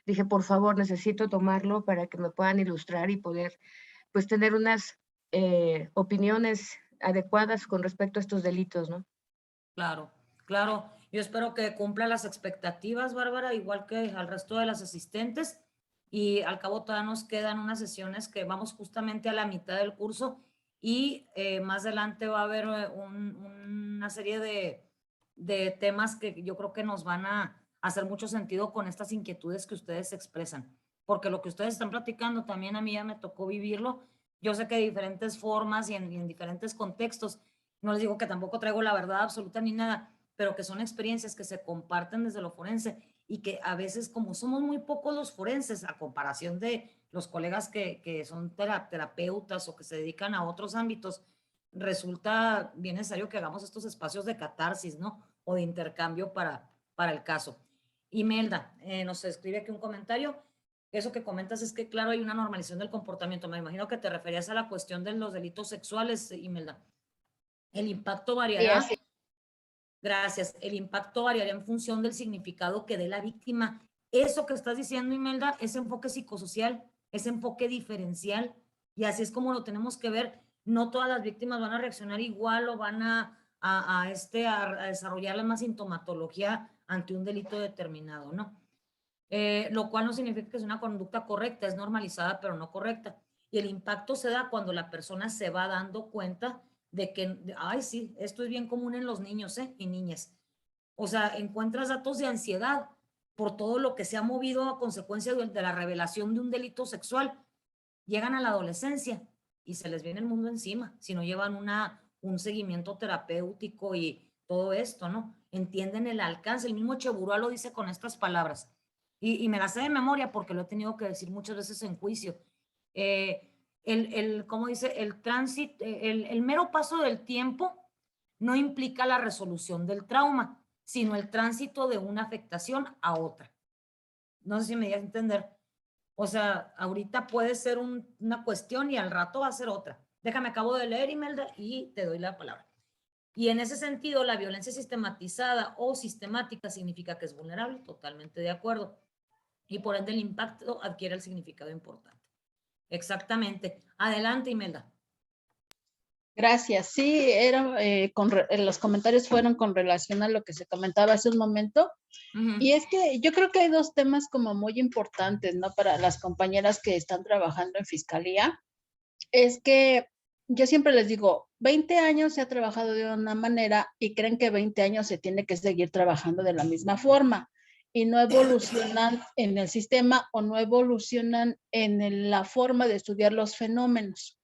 dije, por favor, necesito tomarlo para que me puedan ilustrar y poder, pues, tener unas opiniones adecuadas con respecto a estos delitos, ¿no? Claro, claro. Yo espero que cumpla las expectativas, Bárbara, igual que al resto de las asistentes. Y al cabo todavía nos quedan unas sesiones que vamos justamente a la mitad del curso, y más adelante va a haber una serie de temas que yo creo que nos van a hacer mucho sentido con estas inquietudes que ustedes expresan. Porque lo que ustedes están platicando también a mí ya me tocó vivirlo. Yo sé que de diferentes formas y en diferentes contextos. No les digo que tampoco traigo la verdad absoluta ni nada, pero que son experiencias que se comparten desde lo forense, y que a veces, como somos muy pocos los forenses a comparación de los colegas que son terapeutas o que se dedican a otros ámbitos, resulta bien necesario que hagamos estos espacios de catarsis, ¿no? O de intercambio para el caso. Imelda nos escribe aquí un comentario. Eso que comentas es que, claro, hay una normalización del comportamiento. Me imagino que te referías a la cuestión de los delitos sexuales, Imelda. El impacto variará. Sí, Gracias. El impacto variará en función del significado que dé la víctima. Eso que estás diciendo, Imelda, es enfoque psicosocial, es enfoque diferencial, y así es como lo tenemos que ver. No todas las víctimas van a reaccionar igual o van a desarrollar la más sintomatología ante un delito determinado, ¿no? Lo cual no significa que es una conducta correcta, es normalizada, pero no correcta. Y el impacto se da cuando la persona se va dando cuenta de que, ay, sí, esto es bien común en los niños y niñas. O sea, encuentras datos de ansiedad por todo lo que se ha movido a consecuencia de la revelación de un delito sexual. Llegan a la adolescencia y se les viene el mundo encima si no llevan un seguimiento terapéutico y todo esto, ¿no? Entienden el alcance. El mismo Cheburua lo dice con estas palabras. Y me las sé de memoria porque lo he tenido que decir muchas veces en juicio. ¿Cómo dice? El tránsito, el mero paso del tiempo no implica la resolución del trauma, sino el tránsito de una afectación a otra. No sé si me di a entender. O sea, ahorita puede ser una cuestión y al rato va a ser otra. Déjame, acabo de leer, Imelda, y te doy la palabra. Y en ese sentido, la violencia sistematizada o sistemática significa que es vulnerable, totalmente de acuerdo. Y por ende el impacto adquiere el significado importante. Exactamente. Adelante, Imelda. Gracias. Sí, los comentarios fueron con relación a lo que se comentaba hace un momento. Y es que yo creo que hay dos temas como muy importantes, ¿no? Para las compañeras que están trabajando en fiscalía. Es que yo siempre les digo, 20 años se ha trabajado de una manera y creen que 20 años se tiene que seguir trabajando de la misma forma y no evolucionan en el sistema o no evolucionan en la forma de estudiar los fenómenos.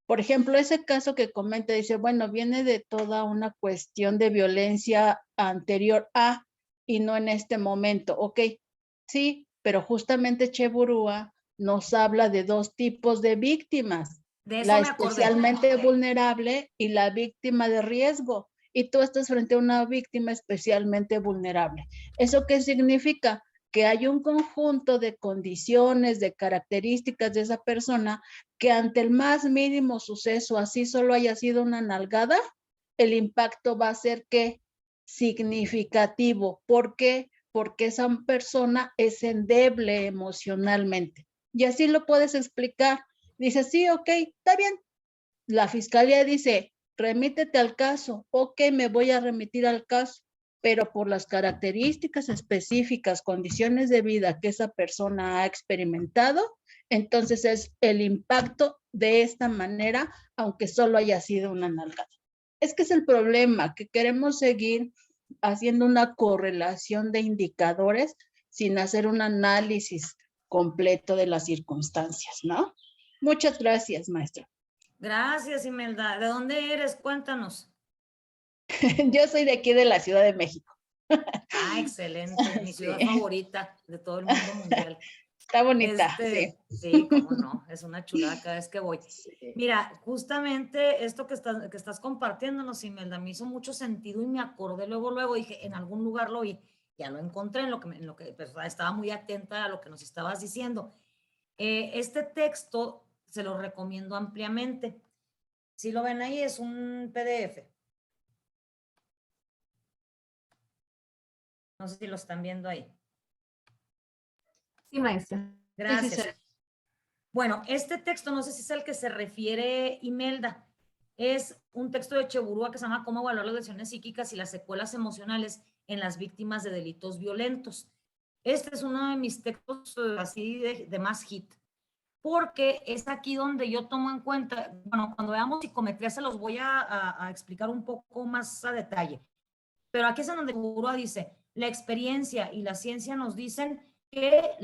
Por ejemplo, ese caso que comenta, dice, bueno, viene de toda una cuestión de violencia anterior a y no en este momento. Ok, sí, pero justamente Cheburua nos habla de dos tipos de víctimas, De eso la me acordé. especialmente vulnerable y la víctima de riesgo. Y tú estás frente a una víctima especialmente vulnerable. ¿Eso qué significa? Que hay un conjunto de condiciones, de características de esa persona que ante el más mínimo suceso, así solo haya sido una nalgada, el impacto va a ser que significativo. ¿Por qué? Porque esa persona es endeble emocionalmente. Y así lo puedes explicar. Dice, sí, ok, está bien. La fiscalía dice, remítete al caso. Ok, me voy a remitir al caso, pero por las características específicas, condiciones de vida que esa persona ha experimentado, entonces es el impacto de esta manera, aunque solo haya sido una nalgada. Es que es el problema, que queremos seguir haciendo una correlación de indicadores sin hacer un análisis completo de las circunstancias, ¿no? Muchas gracias, maestra. Gracias, Imelda. ¿De dónde eres? Cuéntanos. Yo soy de aquí de la Ciudad de México. Ah, excelente. Mi ciudad favorita de todo el mundo mundial. Está bonita, sí. Sí, cómo no, es una chulada cada vez que voy. Sí. Mira, justamente esto que estás compartiéndonos, Imelda, me hizo mucho sentido y me acordé luego, dije, en algún lugar lo vi, ya lo encontré en lo que pues, estaba muy atenta a lo que nos estabas diciendo. Este texto se lo recomiendo ampliamente. Si lo ven ahí, es un PDF. No sé si lo están viendo ahí. Sí, maestra. Gracias. sí. Bueno, este texto, no sé si es el que se refiere Imelda, es un texto de Cheburúa que se llama Cómo evaluar las lesiones psíquicas y las secuelas emocionales en las víctimas de delitos violentos. Este es uno de mis textos así de más hit, porque es aquí donde yo tomo en cuenta, bueno, cuando veamos psicometría se los voy a explicar un poco más a detalle, pero aquí es en donde Cheburúa dice, la experiencia y la ciencia nos dicen que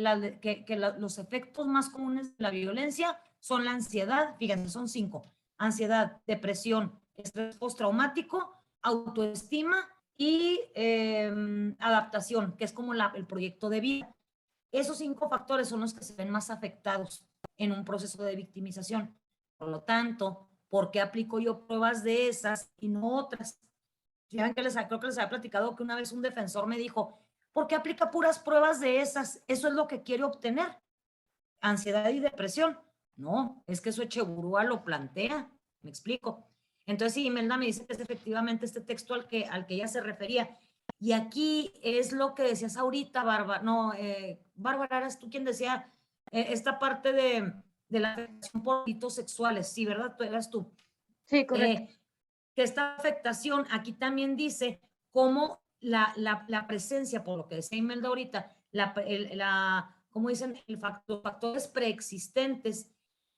los efectos más comunes de la violencia son la ansiedad, fíjense, son 5, ansiedad, depresión, estrés postraumático, autoestima y adaptación, que es como el proyecto de vida. Esos 5 factores son los que se ven más afectados en un proceso de victimización. Por lo tanto, ¿por qué aplico yo pruebas de esas y no otras? Ya que creo que les había platicado que una vez un defensor me dijo, ¿por qué aplica puras pruebas de esas? Eso es lo que quiere obtener. Ansiedad y depresión. No, es que eso Echeburúa lo plantea. Me explico. Entonces, sí, Imelda me dice que es efectivamente este texto al que ella se refería. Y aquí es lo que decías ahorita, Bárbara. No, Bárbara, eras tú quien decía esta parte de la afectación por delitos sexuales. Sí, ¿verdad? Tú eras tú. Sí, correcto. Que esta afectación aquí también dice cómo la presencia, por lo que decía Imelda ahorita, como dicen, los factores preexistentes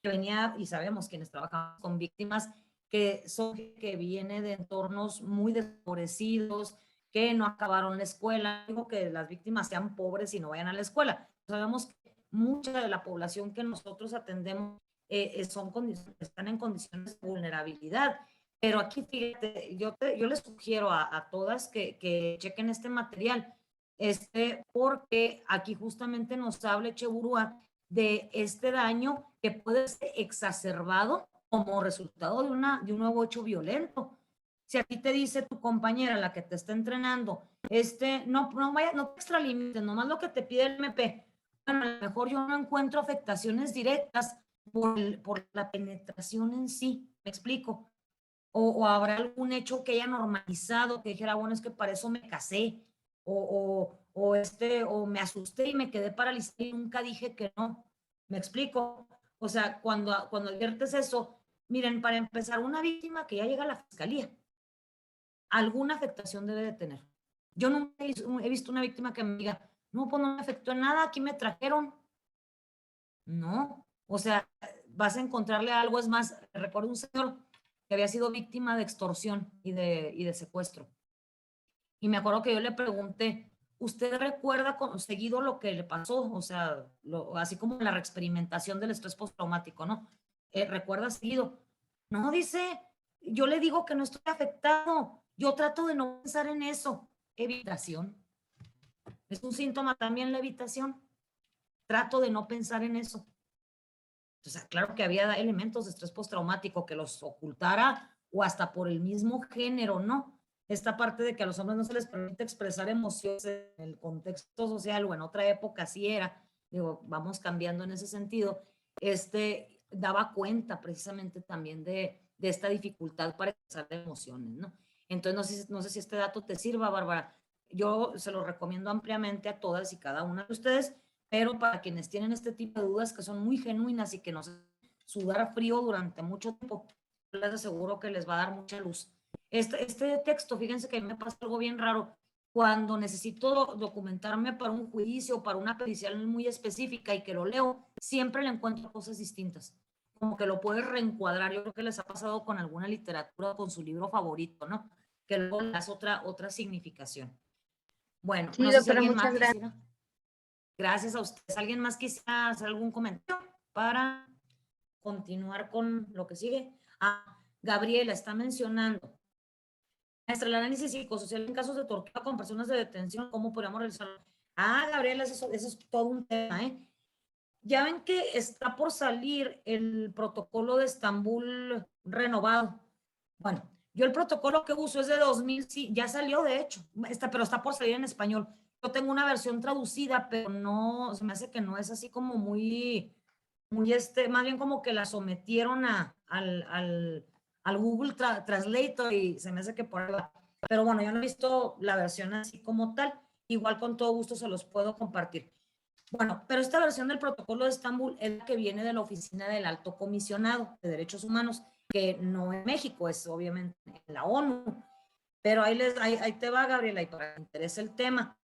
que venía, y sabemos quienes trabajamos con víctimas, que viene de entornos muy desfavorecidos, que no acabaron la escuela, digo que las víctimas sean pobres y no vayan a la escuela. Sabemos que mucha de la población que nosotros atendemos están en condiciones de vulnerabilidad. Pero aquí, fíjate, yo les sugiero a todas que chequen este material, porque aquí justamente nos habla Cheburúa de este daño que puede ser exacerbado como resultado de un nuevo hecho violento. Si a ti te dice tu compañera, la que te está entrenando, no te extralimites, nomás lo que te pide el MP, bueno, a lo mejor yo no encuentro afectaciones directas por la penetración en sí, me explico. O habrá algún hecho que haya normalizado, que dijera, bueno, es que para eso me casé, o me asusté y me quedé paralizada y nunca dije que no. ¿Me explico? O sea, cuando adviertes eso, miren, para empezar, una víctima que ya llega a la fiscalía, alguna afectación debe de tener. Yo nunca he visto una víctima que me diga, no, pues no me afectó en nada, aquí me trajeron. No, o sea, vas a encontrarle algo. Es más, recuerdo un señor que había sido víctima de extorsión y de secuestro. Y me acuerdo que yo le pregunté, ¿usted recuerda seguido lo que le pasó? O sea, así como la reexperimentación del estrés postraumático, ¿no? ¿Recuerda seguido? No, dice, yo le digo que no estoy afectado, yo trato de no pensar en eso. Evitación. Es un síntoma también la evitación. Trato de no pensar en eso. O sea, claro que había elementos de estrés postraumático que los ocultara o hasta por el mismo género, ¿no? Esta parte de que a los hombres no se les permite expresar emociones en el contexto social o en otra época así era, digo, vamos cambiando en ese sentido, daba cuenta precisamente también de esta dificultad para expresar emociones, ¿no? Entonces, no sé si este dato te sirva, Bárbara. Yo se lo recomiendo ampliamente a todas y cada una de ustedes, pero para quienes tienen este tipo de dudas que son muy genuinas y que nos sudar frío durante mucho tiempo, les aseguro que les va a dar mucha luz. Este texto, fíjense que me pasa algo bien raro. Cuando necesito documentarme para un juicio, para una pericial muy específica y que lo leo, siempre le encuentro cosas distintas. Como que lo puedes reencuadrar. Yo creo que les ha pasado con alguna literatura, con su libro favorito, ¿no? Que luego le das otra significación. Bueno, Sí, no sé si doctora, alguien muchas más gracias. quisiera. Gracias a ustedes. ¿Alguien más quisiera hacer algún comentario para continuar con lo que sigue? Gabriela está mencionando. Maestra, el análisis psicosocial en casos de tortura con personas de detención, ¿cómo podríamos realizarlo? Gabriela, eso es todo un tema, ¿eh? Ya ven que está por salir el protocolo de Estambul renovado. Bueno, yo el protocolo que uso es de 2000, sí, ya salió de hecho, pero está por salir en español. Yo tengo una versión traducida, pero no, se me hace que no es así como muy, más bien como que la sometieron al Google Translator y se me hace que por ahí va. Pero bueno, yo no he visto la versión así como tal. Igual con todo gusto se los puedo compartir. Bueno, pero esta versión del protocolo de Estambul es la que viene de la Oficina del Alto Comisionado de Derechos Humanos, que no en México, es obviamente en la ONU. Pero ahí te va, Gabriela, y para que te interese el tema.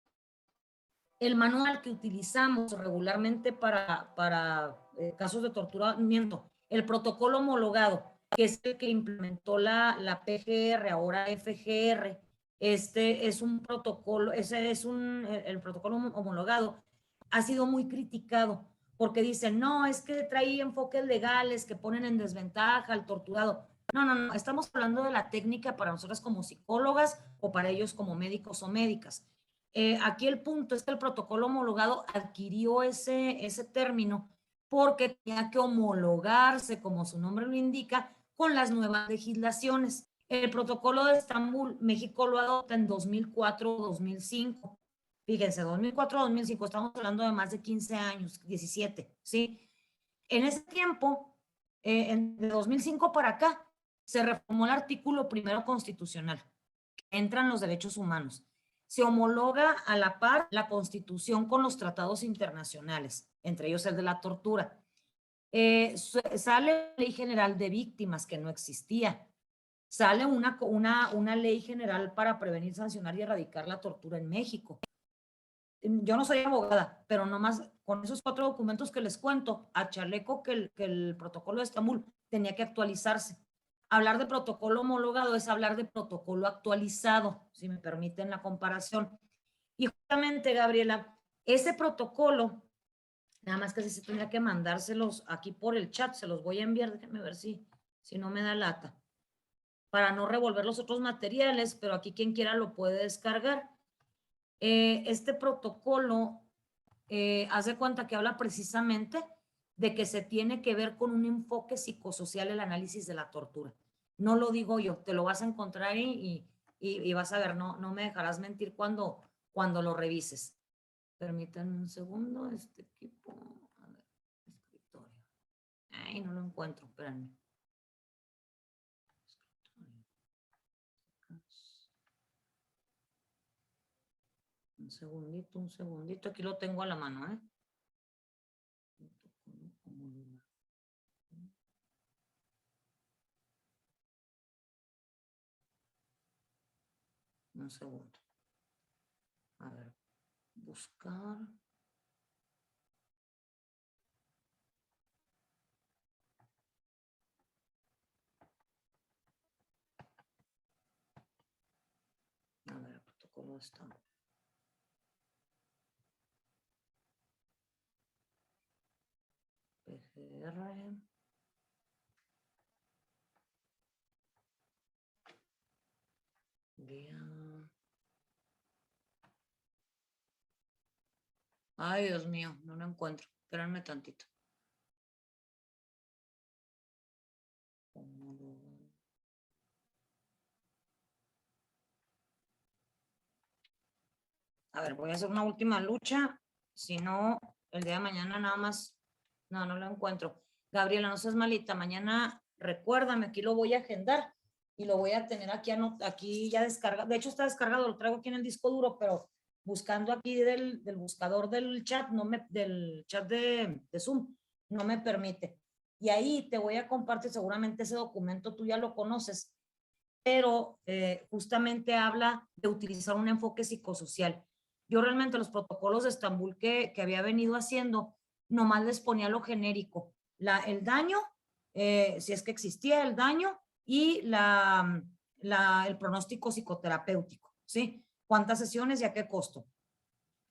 El manual que utilizamos regularmente para casos de torturamiento, el protocolo homologado, que es el que implementó la PGR, ahora FGR, este es un protocolo, el protocolo homologado ha sido muy criticado porque dicen, no, es que trae enfoques legales que ponen en desventaja al torturado. No, no, no, estamos hablando de la técnica para nosotras como psicólogas o para ellos como médicos o médicas. Aquí el punto es que el protocolo homologado adquirió ese término porque tenía que homologarse, como su nombre lo indica, con las nuevas legislaciones. El protocolo de Estambul, México lo adopta en 2004 o 2005. Fíjense, 2004 o 2005, estamos hablando de más de 15 años, 17, ¿sí? En ese tiempo, de 2005 para acá, se reformó el artículo primero constitucional. Entran los derechos humanos. Se homologa a la par la Constitución con los tratados internacionales, entre ellos el de la tortura. Sale la Ley General de Víctimas, que no existía. Sale una ley general para prevenir, sancionar y erradicar la tortura en México. Yo no soy abogada, pero nomás con esos 4 documentos que les cuento, a chaleco que el protocolo de Estambul tenía que actualizarse. Hablar de protocolo homologado es hablar de protocolo actualizado, si me permiten la comparación. Y justamente, Gabriela, ese protocolo, nada más que si se tendría que mandárselos aquí por el chat, se los voy a enviar, déjenme ver si no me da lata, para no revolver los otros materiales, pero aquí quien quiera lo puede descargar. Este protocolo hace cuenta que habla precisamente de que se tiene que ver con un enfoque psicosocial el análisis de la tortura. No lo digo yo, te lo vas a encontrar ahí y vas a ver, no me dejarás mentir cuando lo revises. Permítanme un segundo, este equipo, a ver, escritorio. Ay, no lo encuentro, espérenme. Un segundito, aquí lo tengo a la mano, ¿eh? Un segundo. A ver, buscar. A ver, el protocolo está. PGR. Guía. Ay, Dios mío, no lo encuentro. Espérenme tantito. A ver, voy a hacer una última lucha. Si no, el día de mañana nada más. No lo encuentro. Gabriela, no seas malita. Mañana recuérdame, aquí lo voy a agendar y lo voy a tener aquí ya descargado. De hecho, está descargado, lo traigo aquí en el disco duro, pero buscando aquí del buscador del chat, del chat de Zoom, no me permite. Y ahí te voy a compartir, seguramente ese documento tú ya lo conoces, pero justamente habla de utilizar un enfoque psicosocial. Yo realmente los protocolos de Estambul que había venido haciendo, nomás les ponía lo genérico, el daño, si es que existía el daño, y el pronóstico psicoterapéutico, ¿sí? ¿Cuántas sesiones y a qué costo?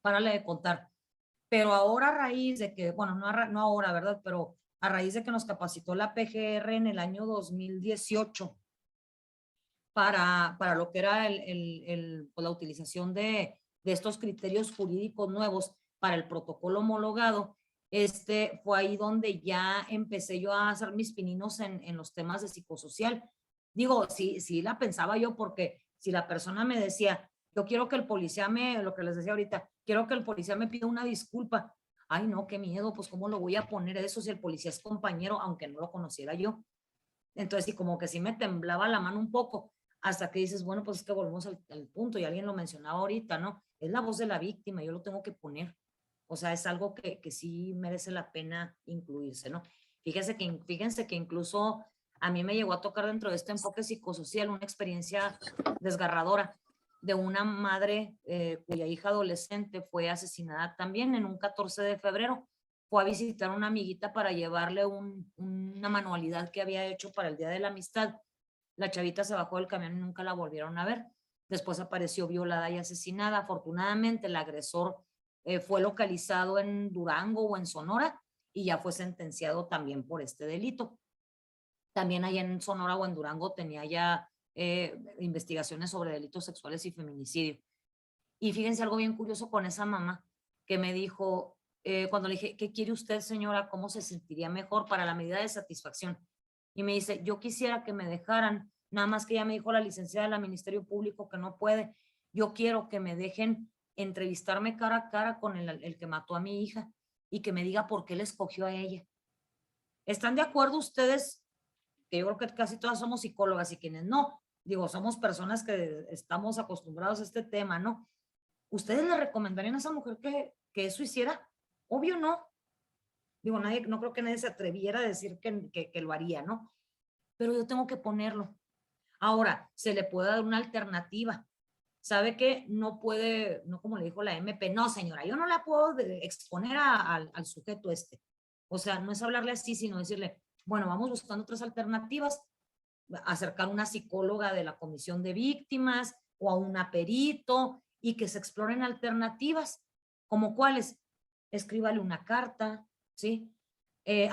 Párale de contar. Pero ahora a raíz de que, bueno, no ahora, ¿verdad? Pero a raíz de que nos capacitó la PGR en el año 2018 para lo que era pues, la utilización de estos criterios jurídicos nuevos para el protocolo homologado, fue ahí donde ya empecé yo a hacer mis pininos en los temas de psicosocial. Digo, sí la pensaba yo, porque si la persona me decía, yo quiero que el policía lo que les decía ahorita, quiero que el policía me pida una disculpa. Ay, no, qué miedo, pues cómo lo voy a poner eso si el policía es compañero, aunque no lo conociera yo. Entonces, sí, como que sí me temblaba la mano un poco, hasta que dices, bueno, pues es que volvemos al punto, y alguien lo mencionaba ahorita, ¿no? Es la voz de la víctima, yo lo tengo que poner. O sea, es algo que sí merece la pena incluirse, ¿no? Fíjense que incluso a mí me llegó a tocar dentro de este enfoque psicosocial una experiencia desgarradora de una madre cuya hija adolescente fue asesinada también en un 14 de febrero. Fue a visitar a una amiguita para llevarle una manualidad que había hecho para el Día de la Amistad. La chavita se bajó del camión y nunca la volvieron a ver. Después apareció violada y asesinada. Afortunadamente, el agresor fue localizado en Durango o en Sonora y ya fue sentenciado también por este delito. También allá en Sonora o en Durango tenía ya investigaciones sobre delitos sexuales y feminicidio. Y fíjense algo bien curioso con esa mamá que me dijo, cuando le dije, ¿qué quiere usted, señora? ¿Cómo se sentiría mejor para la medida de satisfacción? Y me dice, yo quisiera que me dejaran, nada más que ya me dijo la licenciada del Ministerio Público que no puede. Yo quiero que me dejen entrevistarme cara a cara con el que mató a mi hija y que me diga por qué le escogió a ella. ¿Están de acuerdo ustedes? Que yo creo que casi todas somos psicólogas, y quienes no, digo, somos personas que estamos acostumbrados a este tema, ¿no? ¿Ustedes le recomendarían a esa mujer que eso hiciera? Obvio no. Digo, no creo que nadie se atreviera a decir que lo haría, ¿no? Pero yo tengo que ponerlo. Ahora, se le puede dar una alternativa. ¿Sabe qué? No puede, no como le dijo la MP, no, señora, yo no la puedo exponer al sujeto este. O sea, no es hablarle así, sino decirle, bueno, vamos buscando otras alternativas, acercar a una psicóloga de la comisión de víctimas o a una perito y que se exploren alternativas, como cuáles, escríbale una carta, ¿sí?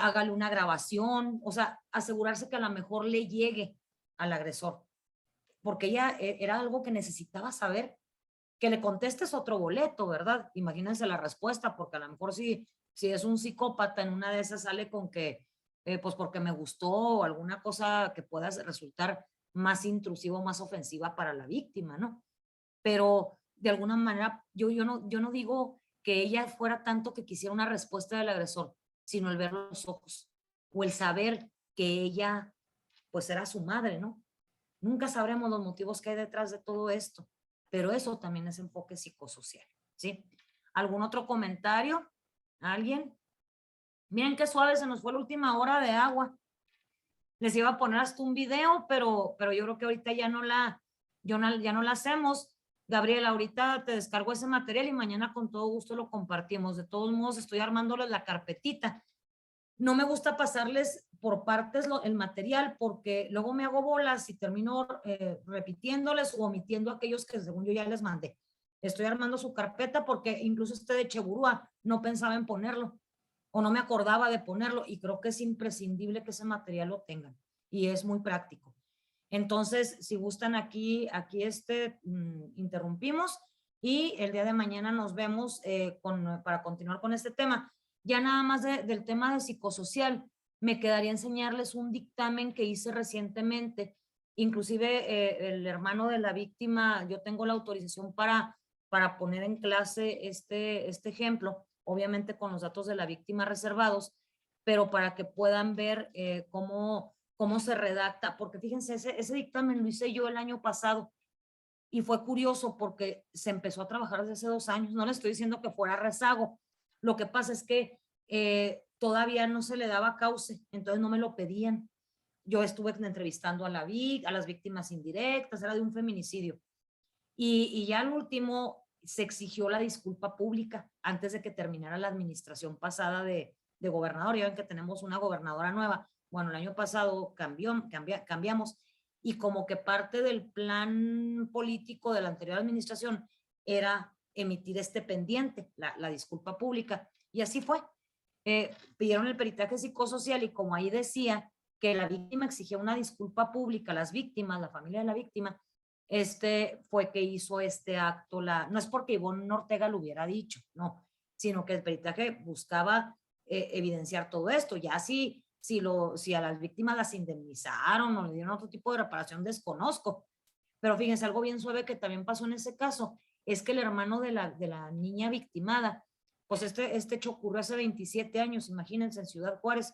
Hágale una grabación, o sea, asegurarse que a lo mejor le llegue al agresor, porque ella era algo que necesitaba saber. Que le contestes otro boleto, ¿verdad? Imagínense la respuesta, porque a lo mejor si es un psicópata, en una de esas sale con que, pues porque me gustó, o alguna cosa que pueda resultar más intrusiva, más ofensiva para la víctima, ¿no? Pero de alguna manera, yo no digo que ella fuera tanto que quisiera una respuesta del agresor, sino el ver los ojos, o el saber que ella, pues era su madre, ¿no? Nunca sabremos los motivos que hay detrás de todo esto, pero eso también es enfoque psicosocial, ¿sí? ¿Algún otro comentario? ¿Alguien? Miren qué suave se nos fue la última hora de agua. Les iba a poner hasta un video, pero yo creo que ahorita ya no la hacemos. Gabriela, ahorita te descargo ese material y mañana con todo gusto lo compartimos. De todos modos, estoy armándoles la carpetita. No me gusta pasarles por partes el material, porque luego me hago bolas y termino repitiéndoles o omitiendo aquellos que según yo ya les mandé. Estoy armando su carpeta porque incluso de Cheburúa no pensaba en ponerlo o no me acordaba de ponerlo, y creo que es imprescindible que ese material lo tengan y es muy práctico. Entonces, si gustan aquí interrumpimos y el día de mañana nos vemos para continuar con este tema. Ya nada más del tema de psicosocial, me quedaría enseñarles un dictamen que hice recientemente. Inclusive el hermano de la víctima, yo tengo la autorización para poner en clase este ejemplo, obviamente con los datos de la víctima reservados, pero para que puedan ver cómo se redacta, porque fíjense, ese dictamen lo hice yo el año pasado y fue curioso porque se empezó a trabajar desde hace 2 años. No le estoy diciendo que fuera rezago, lo que pasa es que todavía no se le daba cauce, entonces no me lo pedían. Yo estuve entrevistando a las víctimas indirectas, era de un feminicidio. Y ya al último se exigió la disculpa pública antes de que terminara la administración pasada de gobernador. Ya ven que tenemos una gobernadora nueva. Bueno, el año pasado cambiamos, y como que parte del plan político de la anterior administración era emitir este pendiente, la disculpa pública, y así fue. Pidieron el peritaje psicosocial y como ahí decía que la víctima exigía una disculpa pública, las víctimas, la familia de la víctima, fue que hizo este acto, no es porque Ivonne Ortega lo hubiera dicho, no, sino que el peritaje buscaba evidenciar todo esto. Ya si a las víctimas las indemnizaron o le dieron otro tipo de reparación, desconozco. Pero fíjense, algo bien suave que también pasó en ese caso es que el hermano de la niña victimada, pues este hecho ocurrió hace 27 años, imagínense, en Ciudad Juárez.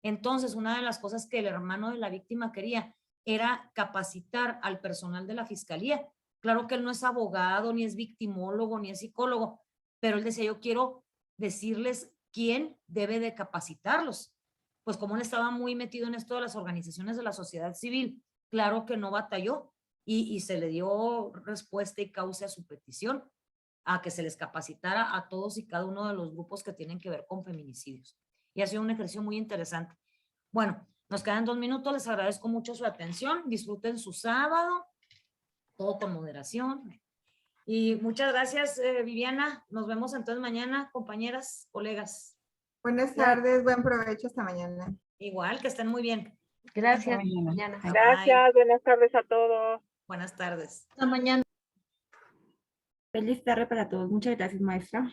Entonces, una de las cosas que el hermano de la víctima quería era capacitar al personal de la fiscalía. Claro que él no es abogado, ni es victimólogo, ni es psicólogo, pero él decía, yo quiero decirles quién debe de capacitarlos. Pues como él estaba muy metido en esto de las organizaciones de la sociedad civil, claro que no batalló y se le dio respuesta y cauce a su petición, a que se les capacitara a todos y cada uno de los grupos que tienen que ver con feminicidios. Y ha sido un ejercicio muy interesante. Bueno, nos quedan 2 minutos, les agradezco mucho su atención, disfruten su sábado, todo con moderación. Y muchas gracias, Viviana. Nos vemos entonces mañana, compañeras, colegas. Buenas tardes, buen provecho, hasta mañana. Igual, que estén muy bien. Gracias. Hasta mañana. Mañana. Bye. Gracias, buenas tardes a todos. Buenas tardes. Hasta mañana. Feliz tarde para todos. Muchas gracias, maestra.